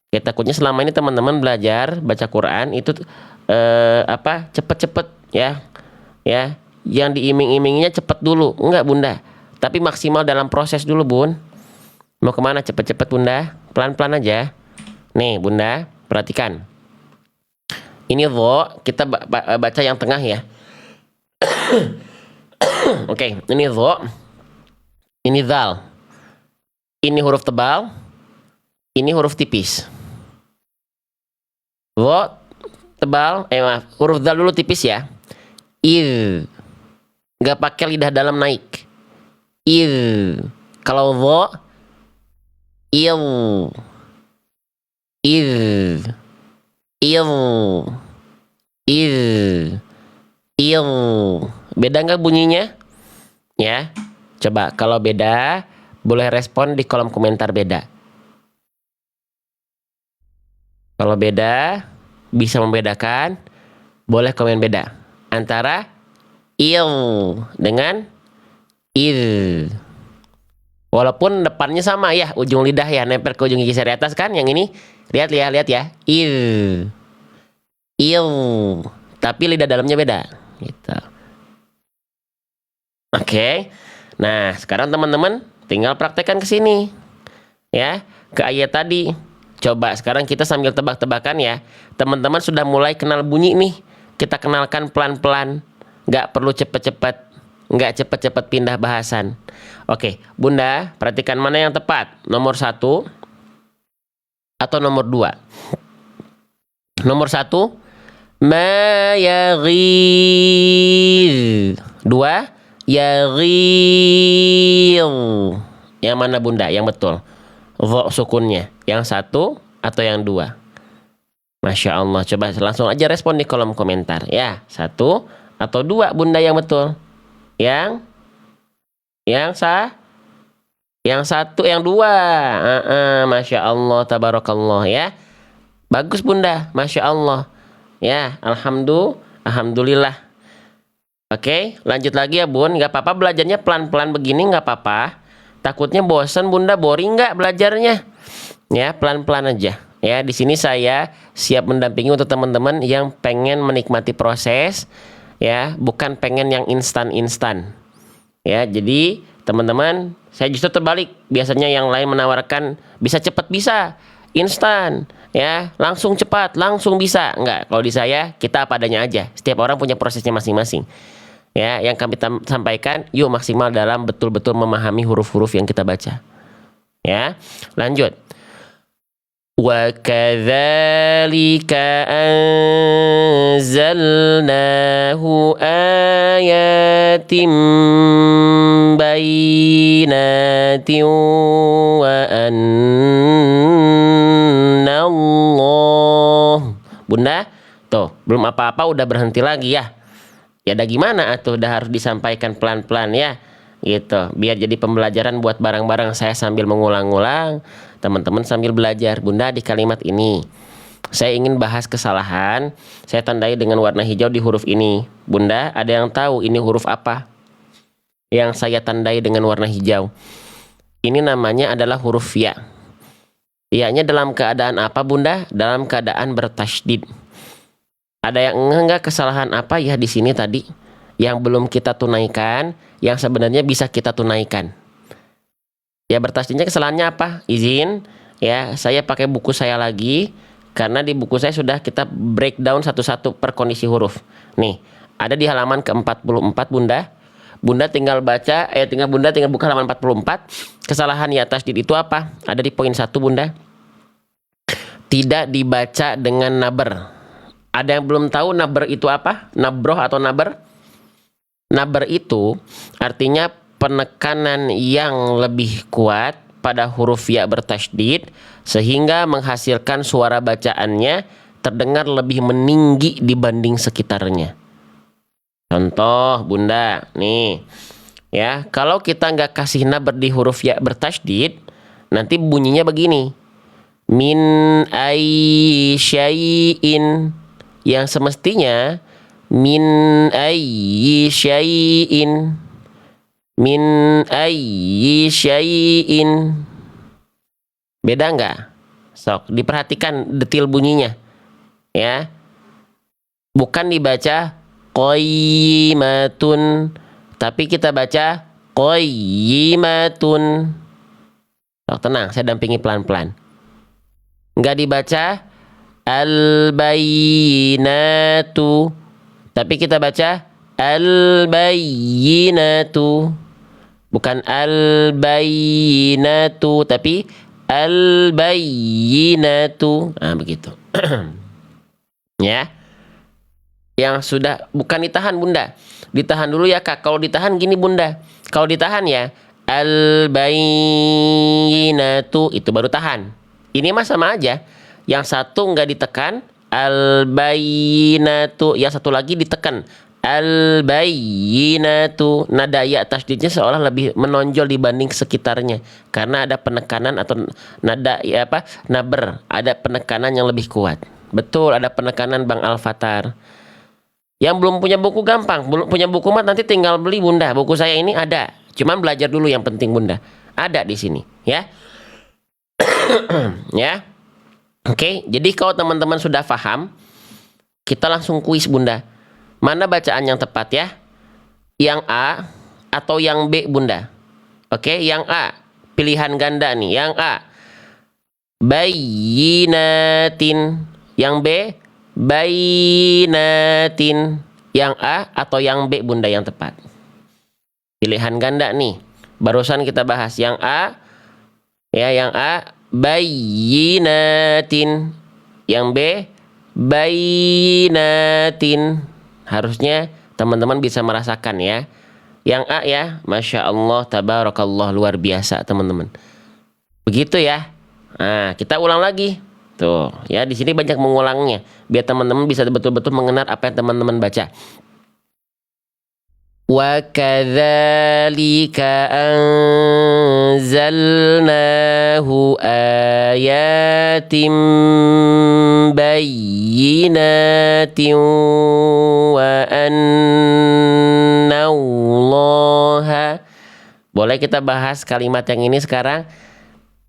Kita takutnya selama ini teman-teman belajar baca Quran itu cepet-cepet ya. Ya, yang diiming-iminginya cepet dulu. Enggak Bunda. Tapi maksimal dalam proses dulu Bun. Mau kemana cepet-cepet Bunda? Pelan-pelan aja. Nih Bunda, perhatikan. Ini dho, kita baca yang tengah ya. Oke, ini dho. Ini zal. Ini huruf tebal. Ini huruf tipis. Dho, tebal. Maaf, huruf zal dulu tipis ya. Il. Nggak pakai lidah dalam naik. Il. Kalau dho, il. Il. Il. Beda nggak bunyinya? Ya, coba kalau beda boleh respon di kolom komentar beda. Kalau beda bisa membedakan, boleh komen beda antara il dengan il. Walaupun depannya sama ya, ujung lidah ya nempel ke ujung gigi sari atas kan, yang ini lihat ya, il. Tapi lidah dalamnya beda gitu. Oke. Nah, sekarang teman-teman tinggal praktekkan ke sini. Ya, ke ayat tadi. Coba sekarang kita sambil tebak-tebakan ya. Teman-teman sudah mulai kenal bunyi nih. Kita kenalkan pelan-pelan. Nggak perlu cepet-cepet. Nggak cepet-cepet pindah bahasan. Oke, Bunda, perhatikan mana yang tepat. Nomor 1 atau nomor 2? Nomor 1, ma yaghiz. 2 yaghir. Yang mana Bunda? Yang betul. Dha sukunnya. Yang 1 atau yang 2? Masya Allah. Coba langsung aja respon di kolom komentar. Ya, 1 atau 2 Bunda yang betul? Yang yang 1, yang 2. Masya Allah, tabarakallah ya. Bagus Bunda, Masya Allah. Ya, alhamdulillah. Oke, lanjut lagi ya Bun. Nggak apa-apa belajarnya pelan-pelan begini, nggak apa-apa. Takutnya bosan Bunda, boring nggak belajarnya? Ya, pelan-pelan aja. Ya, di sini saya siap mendampingi untuk teman-teman yang pengen menikmati proses, ya, bukan pengen yang instan-instan. Ya, jadi teman-teman, saya justru terbalik. Biasanya yang lain menawarkan bisa cepat, bisa instan, ya, langsung cepat, langsung bisa. Enggak, kalau di saya kita apa adanya aja. Setiap orang punya prosesnya masing-masing. Ya, yang kami sampaikan, yuk maksimal dalam betul-betul memahami huruf-huruf yang kita baca. Ya, lanjut. Wa kadzalika anzalnahu ayatin bayyinatin wa anna Allah. Bunda, tuh belum apa-apa udah berhenti lagi ya. Ya ada gimana atuh, udah harus disampaikan pelan-pelan ya. Gitu, biar jadi pembelajaran buat bareng-bareng. Saya sambil mengulang-ulang, teman-teman sambil belajar. Bunda, di kalimat ini saya ingin bahas kesalahan. Saya tandai dengan warna hijau di huruf ini. Bunda, ada yang tahu ini huruf apa yang saya tandai dengan warna hijau? Ini namanya adalah huruf ya. Ya-nya dalam keadaan apa Bunda? Dalam keadaan bertasydid. Ada yang enggak kesalahan apa ya di sini tadi yang belum kita tunaikan, yang sebenarnya bisa kita tunaikan? Ya, bertasydidnya kesalahannya apa? Izin ya, saya pakai buku saya lagi karena di buku saya sudah kita breakdown satu-satu per kondisi huruf. Nih, ada di halaman ke-44 Bunda. Bunda tinggal baca, Bunda tinggal buka halaman 44. Kesalahan ya tasydid itu apa? Ada di poin 1 Bunda. Tidak dibaca dengan naber. Ada yang belum tahu naber itu apa? Nabroh atau naber? Naber itu artinya penekanan yang lebih kuat pada huruf ya bertasydid sehingga menghasilkan suara bacaannya terdengar lebih meninggi dibanding sekitarnya. Contoh Bunda, nih ya, kalau kita nggak kasih naber di huruf ya bertasydid, nanti bunyinya begini. Min ay syai'in, yang semestinya min ayyi syai'in, min ayyi syai'in. Beda nggak? Sok diperhatikan detil bunyinya ya. Bukan dibaca qayyimatun, tapi kita baca qayyimatun. Sok tenang, saya dampingi pelan-pelan. Nggak dibaca al-bayyinatu, tapi kita baca al-bayyinatu. Bukan al-bayyinatu, tapi al-bayyinatu. Nah, begitu. Ya. Yang sudah, bukan ditahan Bunda. Ditahan dulu ya Kak. Kalau ditahan gini Bunda. Kalau ditahan ya al-bayyinatu, itu baru tahan. Ini mah sama aja. Yang satu nggak ditekan, al-bayyinatu. Yang satu lagi ditekan, al-bayyinatu. Nada ya tasydidnya seolah lebih menonjol dibanding sekitarnya karena ada penekanan atau nada ya apa? Naber, ada penekanan yang lebih kuat. Betul, ada penekanan Bang Al-Fatar. Yang belum punya buku gampang, belum punya buku mah nanti tinggal beli Bunda. Buku saya ini ada. Cuman belajar dulu yang penting Bunda. Ada di sini, ya. Ya. Oke, jadi kalau teman-teman sudah paham, kita langsung kuis Bunda. Mana bacaan yang tepat ya? Yang A atau yang B Bunda? Oke, yang A. Pilihan ganda nih, yang A. Bayyinatin. Yang B. Bayyinatin. Yang A atau yang B Bunda yang tepat? Pilihan ganda nih. Barusan kita bahas yang A. Ya, yang A. Bayyinatin. Yang B. Bayyinatin. Harusnya teman-teman bisa merasakan ya. Yang A ya, Masya Allah, Tabarakallah, luar biasa teman-teman. Begitu ya. Nah, kita ulang lagi. Tuh, ya di sini banyak mengulangnya. Biar teman-teman bisa betul-betul mengenal apa yang teman-teman baca. Wa kadzalika anzalnahu ayatin bayyinatin wa annallaha. Boleh kita bahas kalimat yang ini sekarang?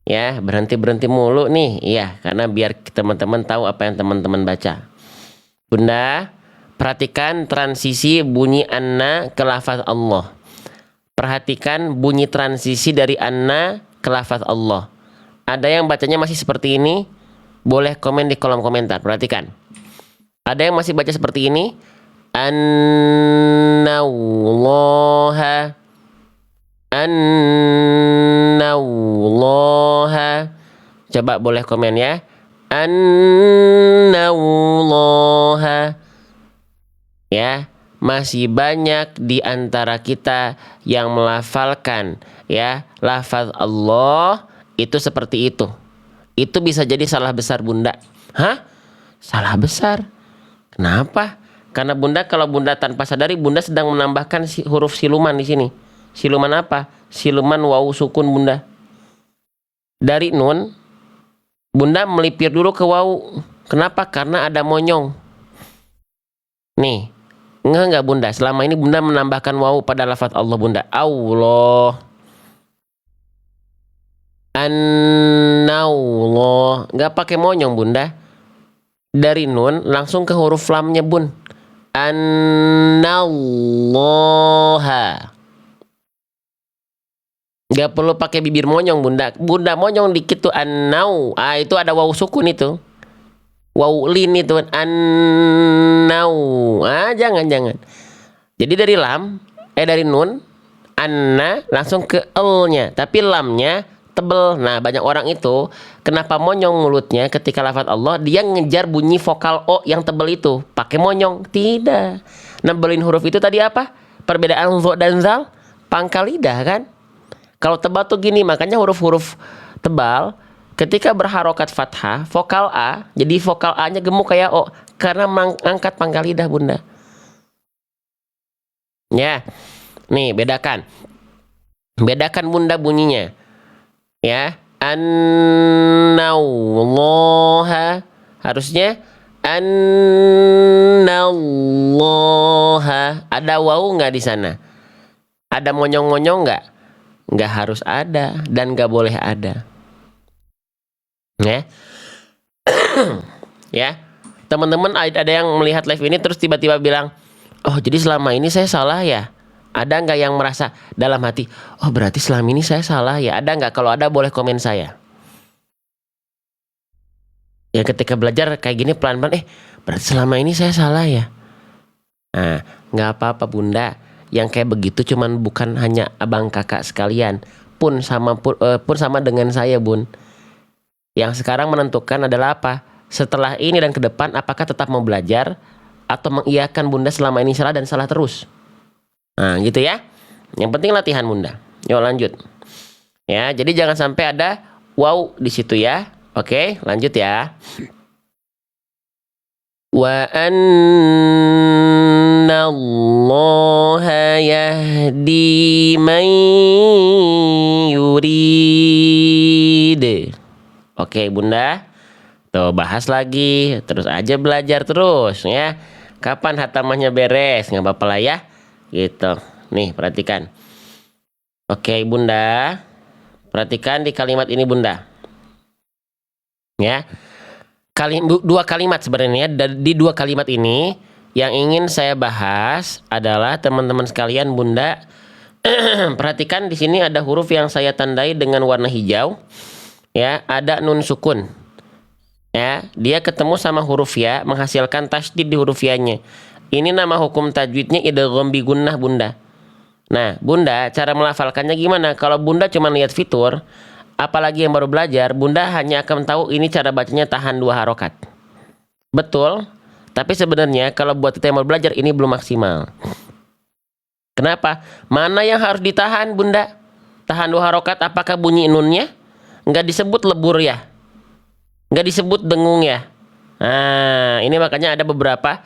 Ya, berhenti mulu nih. Iya, karena biar teman-teman tahu apa yang teman-teman baca. Bunda, perhatikan transisi bunyi anna ke lafaz Allah. Perhatikan bunyi transisi dari anna ke lafaz Allah. Ada yang bacanya masih seperti ini? Boleh komen di kolom komentar. Perhatikan. Ada yang masih baca seperti ini? Annallaha. Annallaha. Coba boleh komen ya. Annallaha. Ya, masih banyak di antara kita yang melafalkan ya lafaz Allah itu seperti itu. Itu bisa jadi salah besar Bunda. Hah? Salah besar. Kenapa? Karena Bunda, kalau Bunda tanpa sadari, Bunda sedang menambahkan huruf siluman di sini. Siluman apa? Siluman wawu sukun Bunda. Dari nun, Bunda melipir dulu ke wawu. Kenapa? Karena ada monyong. Nih, enggak Bunda? Selama ini Bunda menambahkan wawu pada lafaz Allah Bunda. Allah. Annallah. Enggak pakai monyong Bunda. Dari nun langsung ke huruf lamnya Bun. Annallaha. Enggak perlu pakai bibir monyong Bunda. Bunda monyong dikit tuh annau. Ah, itu ada wawu sukun itu. Wawu lin itu annau. Ah, jangan. Jadi dari dari nun, anna langsung ke l-nya, tapi lamnya tebel. Nah, banyak orang itu kenapa monyong mulutnya ketika lafaz Allah, dia ngejar bunyi vokal o yang tebel itu, pakai monyong. Tidak. Nebelin huruf itu tadi apa? Perbedaan zo dan zal, pangkal lidah kan? Kalau tebal tuh gini, makanya huruf-huruf tebal ketika berharokat fathah, vokal A, jadi vokal A-nya gemuk kayak O, karena mengangkat pangkal lidah Bunda. Ya, nih bedakan Bunda bunyinya. Ya, annallaha, harusnya annallaha. Ada wawu nggak di sana? Ada monyong-monyong nggak? Nggak harus ada dan nggak boleh ada. Ya, ya, teman-teman ada yang melihat live ini terus tiba-tiba bilang, oh jadi selama ini saya salah ya? Ada nggak yang merasa dalam hati, oh berarti selama ini saya salah ya? Ada nggak? Kalau ada boleh komen saya. Ya ketika belajar kayak gini pelan-pelan, berarti selama ini saya salah ya? Nah, nggak apa-apa Bunda. Yang kayak begitu cuman bukan hanya abang kakak sekalian, pun sama dengan saya Bun. Yang sekarang menentukan adalah apa? Setelah ini dan ke depan, apakah tetap mau belajar atau mengiyakan Bunda selama ini salah dan salah terus? Nah, gitu ya. Yang penting latihan Bunda. Yuk lanjut. Ya, jadi jangan sampai ada wow di situ ya. Oke, lanjut ya. Wa annallaha yahdi man yurid. Oke Bunda, tuh bahas lagi, terus aja belajar terus ya. Kapan hatamannya beres, nggak apa-apa lah ya. Gitu, nih perhatikan. Oke Bunda, perhatikan di kalimat ini Bunda. Ya, dua kalimat sebenarnya. Di dua kalimat ini yang ingin saya bahas adalah teman-teman sekalian Bunda. Perhatikan di sini ada huruf yang saya tandai dengan warna hijau. Ya, ada nun sukun. Ya, dia ketemu sama huruf ya, menghasilkan tasydid di huruf ya-nya. Ini nama hukum tajwidnya idgham bi gunnah Bunda. Nah, Bunda, cara melafalkannya gimana? Kalau Bunda cuma lihat fitur, apalagi yang baru belajar, Bunda hanya akan tahu ini cara bacanya tahan 2 harokat. Betul, tapi sebenarnya kalau buat kita yang baru belajar ini belum maksimal. Kenapa? Mana yang harus ditahan, Bunda? Tahan 2 harokat, apakah bunyi nunnya? Nggak disebut lebur ya? Nggak disebut dengung ya? Nah, ini makanya ada beberapa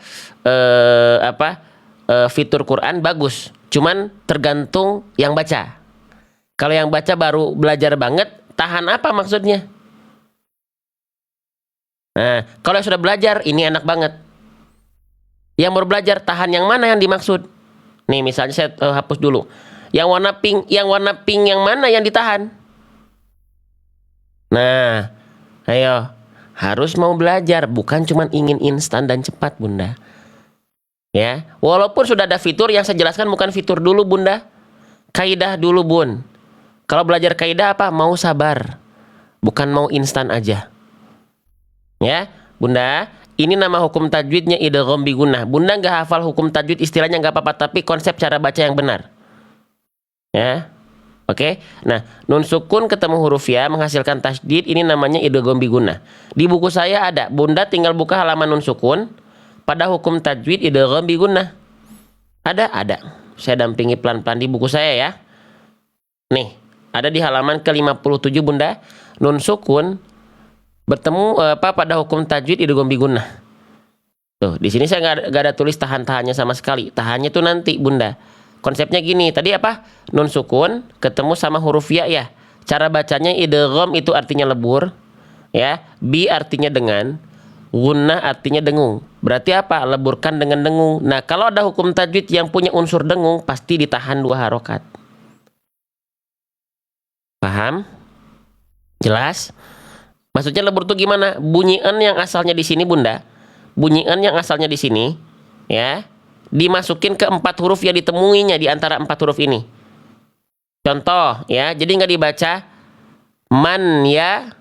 fitur Quran bagus. Cuman tergantung yang baca. Kalau yang baca baru belajar banget, tahan apa maksudnya? Nah, kalau yang sudah belajar, ini enak banget. Yang baru belajar, tahan yang mana yang dimaksud? Nih, misalnya saya hapus dulu. Yang warna pink yang mana yang ditahan? Nah, ayo. Harus mau belajar, bukan cuma ingin instan dan cepat, Bunda. Ya, walaupun sudah ada fitur yang saya jelaskan bukan fitur dulu, Bunda. Kaidah dulu, Bun. Kalau belajar kaidah apa? Mau sabar. Bukan mau instan aja. Ya, Bunda, ini nama hukum tajwidnya idgham bi gunnah. Bunda nggak hafal hukum tajwid istilahnya nggak apa-apa, tapi konsep cara baca yang benar. Ya. Oke. Nah, nun sukun ketemu huruf ya menghasilkan tasydid, ini namanya idgham bi gunnah. Di buku saya ada. Bunda tinggal buka halaman nun sukun pada hukum tajwid idgham bi gunnah. Ada. Saya dampingi pelan-pelan di buku saya ya. Nih, ada di halaman ke-57, Bunda. Nun sukun bertemu pada hukum tajwid idgham bi gunnah. Tuh, di sini saya nggak ada tulis tahan-tahannya sama sekali. Tahannya tuh nanti, Bunda. Konsepnya gini, tadi apa? Nun sukun ketemu sama huruf ya ya. Cara bacanya idgham itu artinya lebur, ya. Bi artinya dengan, gunnah artinya dengung. Berarti apa? Leburkan dengan dengung. Nah, kalau ada hukum tajwid yang punya unsur dengung, pasti ditahan 2 harokat. Paham? Jelas? Maksudnya lebur itu gimana? Bunyian yang asalnya di sini, Bunda. Bunyian yang asalnya di sini, ya. Dimasukin ke 4 huruf yang ditemuinya di antara 4 huruf ini. Contoh ya, jadi nggak dibaca man ya,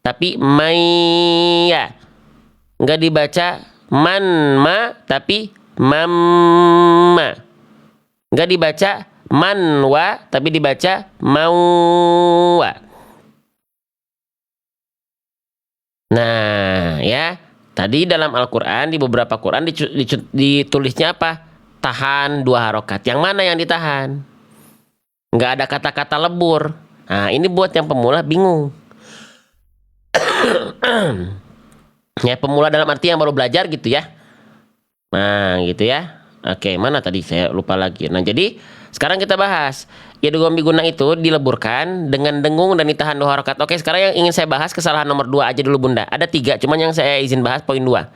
tapi maya. Nggak dibaca man ma, tapi mamma. Nggak dibaca man wa, tapi dibaca mau wa. Nah ya, tadi dalam Al-Quran, di beberapa Quran ditulisnya apa? Tahan 2 harokat. Yang mana yang ditahan? Nggak ada kata-kata lebur. Nah, ini buat yang pemula bingung. Ya, pemula dalam arti yang baru belajar gitu ya. Nah, gitu ya. Oke, mana tadi? Saya lupa lagi. Nah, jadi sekarang kita bahas. Idgham bi gunnah itu dileburkan dengan dengung dan ditahan 2 harokat. Oke, sekarang yang ingin saya bahas kesalahan nomor 2 aja dulu, Bunda. Ada 3, cuman yang saya izin bahas poin 2.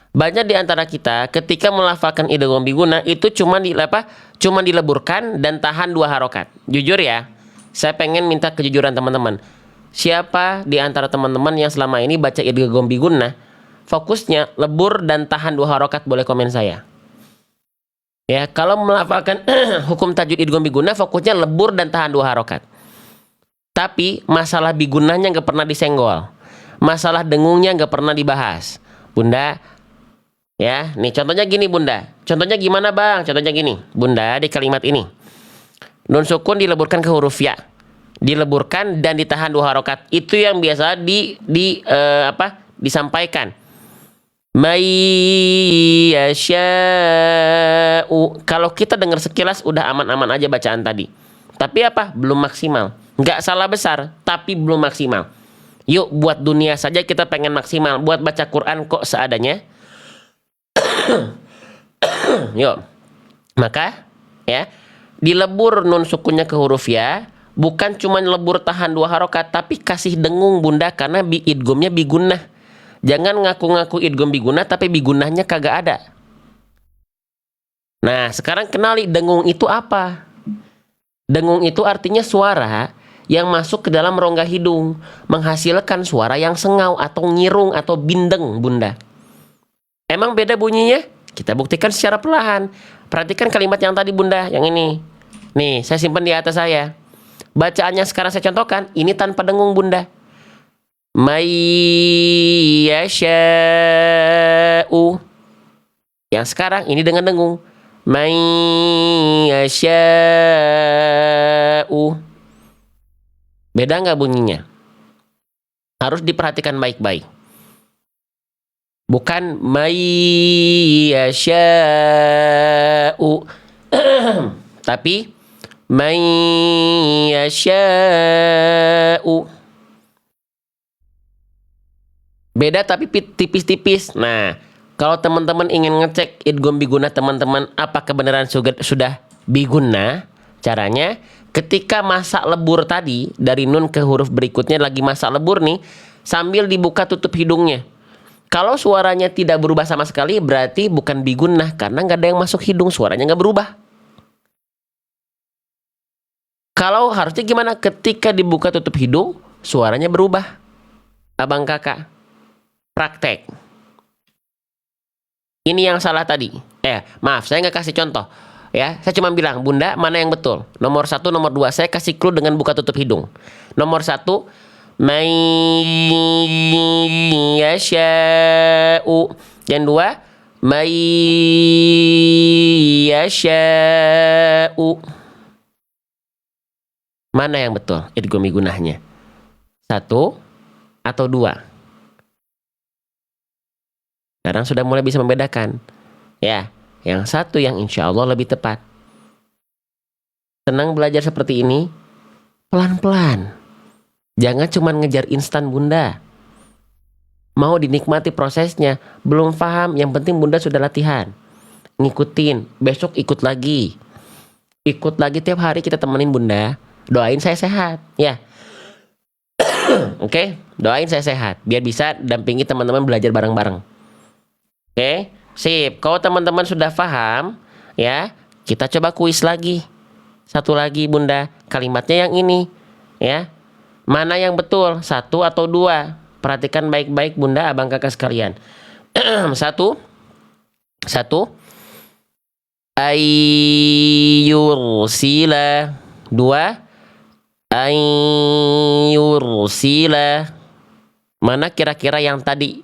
Banyak di antara kita ketika melafalkan idgham bi gunnah itu cuma dileburkan dan tahan 2 harokat. Jujur ya, saya pengen minta kejujuran teman-teman. Siapa di antara teman-teman yang selama ini baca idgham bi gunnah fokusnya lebur dan tahan 2 harokat? Boleh komen saya. Ya, kalau melafalkan hukum tajwid idgham bi gunnah fokusnya lebur dan tahan 2 harokat. Tapi masalah bi gunnahnya nggak pernah disenggol. Masalah dengungnya nggak pernah dibahas. Bunda, ya, nih contohnya gini, Bunda. Contohnya gimana, Bang? Contohnya gini, Bunda, di kalimat ini. Nun sukun dileburkan ke huruf ya. Dileburkan dan ditahan 2 harokat. Itu yang biasa disampaikan. Mayyasha'u. Kalau kita dengar sekilas udah aman-aman aja bacaan tadi. Tapi apa? Belum maksimal. Nggak salah besar, tapi belum maksimal. Yuk, buat dunia saja kita pengen maksimal. Buat baca Quran kok seadanya. Yuk. Maka ya, dilebur nun sukunnya ke huruf ya. Bukan cuma lebur tahan 2 harokat, tapi kasih dengung, Bunda, karena idghamnya bi gunnah. Jangan ngaku-ngaku idgham bi gunnah tapi bi gunnahnya kagak ada. Nah, sekarang kenali dengung itu apa? Dengung itu artinya suara yang masuk ke dalam rongga hidung, menghasilkan suara yang sengau atau ngirung atau bindeng, Bunda. Emang beda bunyinya? Kita buktikan secara perlahan. Perhatikan kalimat yang tadi, Bunda, yang ini. Nih, saya simpan di atas saya. Bacaannya sekarang saya contohkan, ini tanpa dengung, Bunda. Mayyasha'u. Yang sekarang ini dengan dengung. Mayyasha'u. Beda nggak bunyinya? Harus diperhatikan baik-baik. Bukan mayyasha'u. Tapi man yasha'u. Beda tapi tipis-tipis. Nah, kalau teman-teman ingin ngecek idgham biguna teman-teman apakah beneran sudah biguna, caranya ketika masa lebur tadi dari nun ke huruf berikutnya lagi masa lebur nih, sambil dibuka tutup hidungnya. Kalau suaranya tidak berubah sama sekali berarti bukan biguna karena nggak ada yang masuk hidung, suaranya nggak berubah. Kalau harusnya gimana? Ketika dibuka tutup hidung, suaranya berubah. Abang kakak, praktek. Ini yang salah tadi. Maaf, saya nggak kasih contoh. Ya, saya cuma bilang, Bunda, mana yang betul? Nomor 1, nomor 2, saya kasih clue dengan buka tutup hidung. Nomor 1, may yasha'u. Yang 2, may yasha'u. Mana yang betul idgham bigunahnya? 1 atau 2? Sekarang sudah mulai bisa membedakan. Ya, yang 1 yang insya Allah lebih tepat. Senang belajar seperti ini? Pelan-pelan. Jangan cuma ngejar instan Bunda. Mau dinikmati prosesnya. Belum paham, yang penting Bunda sudah latihan. Ngikutin, besok ikut lagi. Ikut lagi tiap hari kita temenin Bunda. Doain saya sehat, ya. Oke, doain saya sehat. Biar bisa dampingi teman-teman belajar bareng-bareng. Oke, sip. Kalau teman-teman sudah paham, ya, kita coba kuis lagi. Satu lagi Bunda, kalimatnya yang ini, ya. Mana yang betul, 1 atau 2? Perhatikan baik-baik Bunda, abang kakak sekalian. 1, ayyursila. 2, ayyursila. Mana kira-kira yang tadi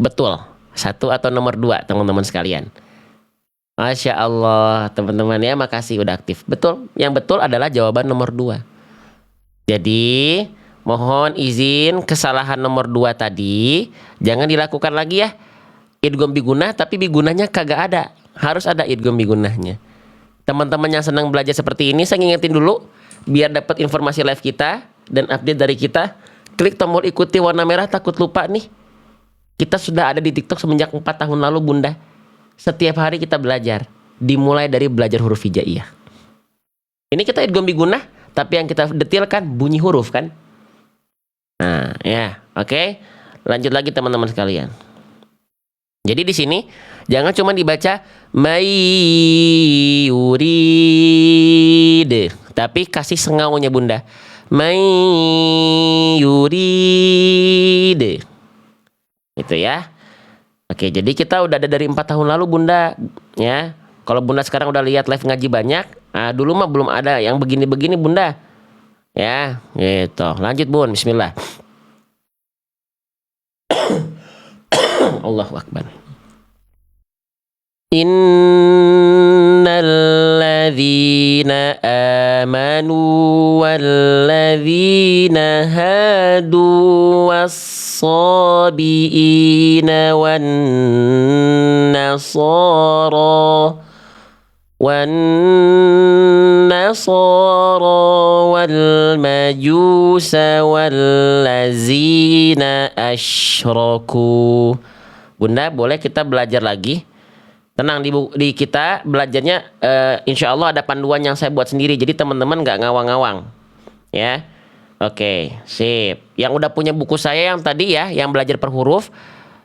betul? 1 atau nomor 2, teman-teman sekalian? Masya Allah, teman-teman ya, makasih udah aktif. Betul, yang betul adalah jawaban nomor 2. Jadi, mohon izin kesalahan nomor 2 tadi jangan dilakukan lagi ya. Idgham bigunah tapi bigunahnya kagak ada. Harus ada idgham bigunahnya. Teman-teman yang senang belajar seperti ini, saya ngingetin dulu biar dapat informasi live kita dan update dari kita. Klik tombol ikuti warna merah, takut lupa nih. Kita sudah ada di TikTok semenjak 4 tahun lalu Bunda. Setiap hari kita belajar. Dimulai dari belajar huruf hijaiyah. Ini kita idgham bigunah, tapi yang kita detilkan bunyi huruf kan. Nah, ya, oke. Lanjut lagi teman-teman sekalian. Jadi di sini jangan cuma dibaca mayurid, tapi kasih sengaunya Bunda. Mayurid. Gitu ya. Oke, jadi kita udah ada dari 4 tahun lalu Bunda, ya. Kalau Bunda sekarang udah lihat live ngaji banyak, dulu mah belum ada yang begini-begini Bunda. Ya, gitu. Lanjut Bun, bismillah. Allahu Akbar. Innal ladzina amanu walladzina hadu was-sabiina wan nasara wal majusa wallazina asyraku. Bunda, boleh kita belajar lagi? Tenang, di kita belajarnya insya Allah ada panduan yang saya buat sendiri. Jadi teman-teman nggak ngawang-ngawang, ya. Oke, sip. Yang udah punya buku saya yang tadi ya, yang belajar per huruf,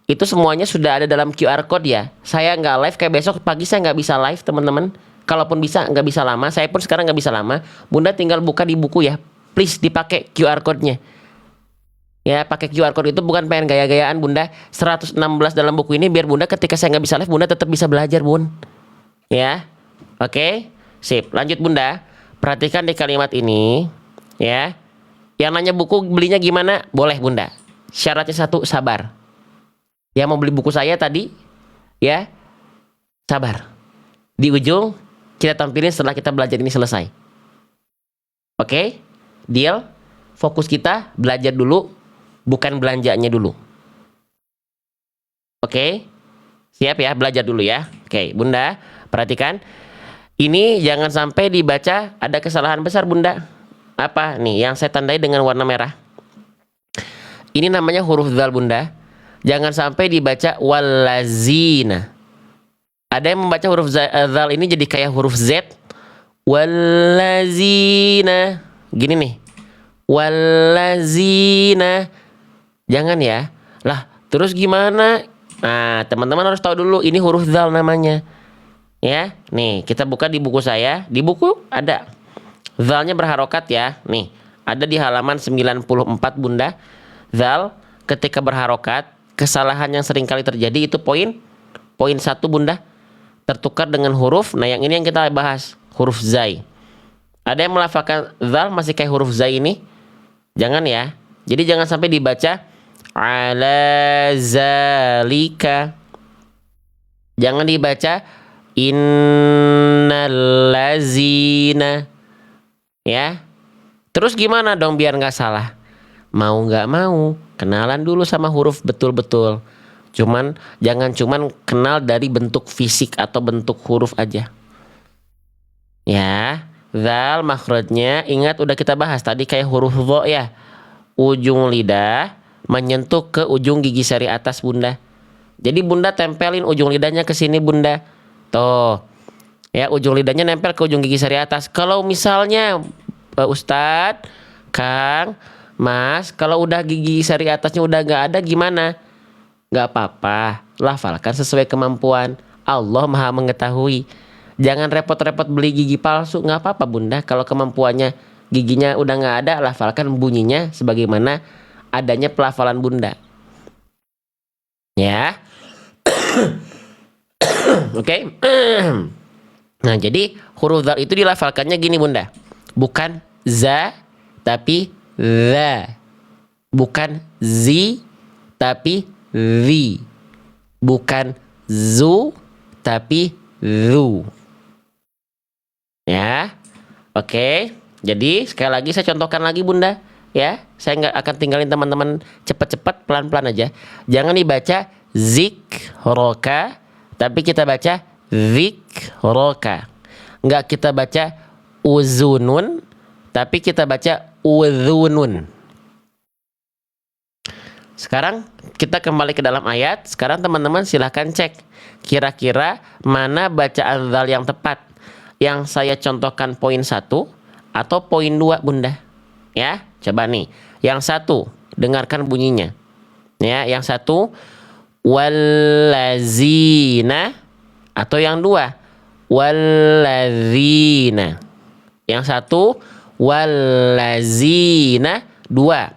itu semuanya sudah ada dalam QR code ya. Saya nggak live kayak besok pagi, saya nggak bisa live teman-teman. Kalaupun bisa nggak bisa lama. Saya pun sekarang nggak bisa lama. Bunda tinggal buka di buku ya. Please dipakai QR code-nya. Ya, pakai QR code itu bukan pengen gaya-gayaan Bunda. 116 dalam buku ini biar Bunda ketika saya nggak bisa live, Bunda tetap bisa belajar Bun. Ya, oke, sip. Lanjut Bunda. Perhatikan di kalimat ini, ya. Yang nanya buku belinya gimana? Boleh Bunda. Syaratnya 1, sabar. Yang mau beli buku saya tadi, ya, sabar. Di ujung kita tampilin setelah kita belajar ini selesai. Oke, deal. Fokus kita belajar dulu. Bukan belanjanya dulu. Oke. Siap ya, belajar dulu ya. Oke, Bunda, perhatikan. Ini jangan sampai dibaca ada kesalahan besar Bunda. Apa nih yang saya tandai dengan warna merah? Ini namanya huruf dzal Bunda. Jangan sampai dibaca wallazina. Ada yang membaca huruf dzal ini jadi kayak huruf Z. Wallazina. Gini nih. Wallazina. Jangan ya. Lah, terus gimana? Nah, teman-teman harus tahu dulu ini huruf dzal namanya. Ya, nih kita buka di buku saya. Di buku ada dzalnya berharokat ya. Nih, ada di halaman 94 Bunda. Dzal ketika berharokat, kesalahan yang sering kali terjadi itu poin 1 Bunda. Tertukar dengan huruf. Nah, yang ini yang kita bahas, huruf zai. Ada yang melafalkan dzal masih kayak huruf zai ini? Jangan ya. Jadi jangan sampai dibaca ala zalika. Jangan dibaca innallazina. Ya. Terus gimana dong biar nggak salah? Mau nggak mau, kenalan dulu sama huruf betul-betul. Jangan kenal dari bentuk fisik atau bentuk huruf aja. Ya, dzal makhrajnya ingat udah kita bahas tadi kayak huruf dha ya. Ujung lidah menyentuh ke ujung gigi sari atas Bunda. Jadi Bunda tempelin ujung lidahnya ke sini Bunda. Tuh. Ya, ujung lidahnya nempel ke ujung gigi sari atas. Kalau misalnya Ustadz, Kang, Mas, kalau udah gigi sari atasnya udah gak ada gimana? Gak apa-apa, lafalkan sesuai kemampuan. Allah Maha mengetahui. Jangan repot-repot beli gigi palsu, gak apa-apa Bunda. Kalau kemampuannya giginya udah gak ada, lafalkan bunyinya sebagaimana adanya pelafalan Bunda. Ya. Oke. Nah, jadi huruf dzal itu dilafalkannya gini Bunda. Bukan za tapi za. Bukan zi tapi zi. Bukan zu tapi zu. Ya. Oke. Jadi sekali lagi saya contohkan lagi Bunda. Ya, saya nggak akan tinggalin teman-teman cepat-cepat, pelan-pelan aja. Jangan dibaca zikroka, tapi kita baca zikroka. Nggak kita baca uzunun, tapi kita baca uzunun. Sekarang kita kembali ke dalam ayat. Sekarang teman-teman silahkan cek kira-kira mana bacaan dzal yang tepat. Yang saya contohkan poin 1 atau poin 2 Bunda. Ya, coba nih. Yang 1, dengarkan bunyinya. Ya, yang 1 wallazina, atau yang 2 wallazina. Yang 1 wallazina, 2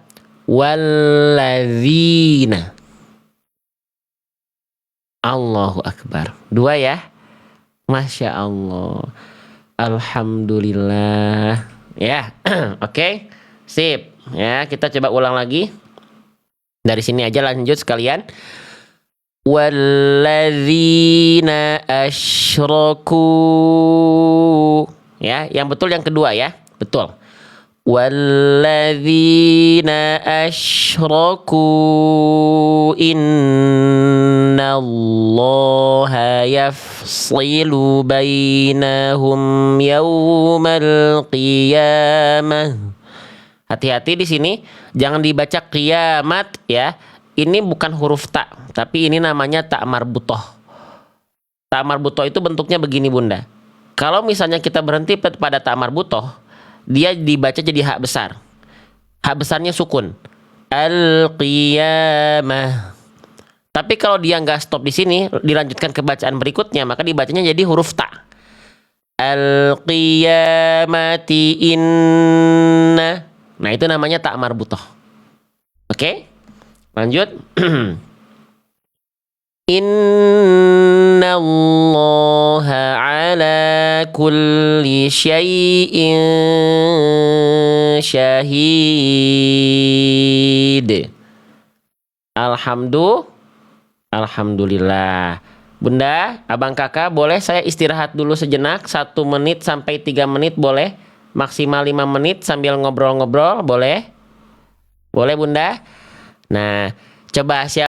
wallazina. Allahu Akbar. 2 ya. Masya Allah. Alhamdulillah. Ya, oke. Sip. Ya, kita coba ulang lagi. Dari sini aja lanjut sekalian. Walladzina asyraku. Ya, yang betul yang kedua ya. Betul. Walladzina asyraku innallaha yafsilu bainahum yaumal qiyamah. Hati-hati di sini, jangan dibaca kiamat ya. Ini bukan huruf ta, tapi ini namanya ta marbutoh. Ta marbutoh itu bentuknya begini Bunda. Kalau misalnya kita berhenti pada ta marbutoh, dia dibaca jadi hak besar. Hak besarnya sukun. Al-qiyamah. Tapi kalau dia nggak stop di sini, dilanjutkan ke bacaan berikutnya, maka dibacanya jadi huruf ta. Al-qiyamati inna. Nah, itu namanya ta marbutoh. Oke? Lanjut. Innallaha ala kulli syai'in syahid. Alhamdulillah. Bunda, abang kakak, boleh saya istirahat dulu sejenak 1 menit sampai 3 menit boleh? Maksimal 5 menit sambil ngobrol-ngobrol boleh? Boleh Bunda? Nah, coba siapa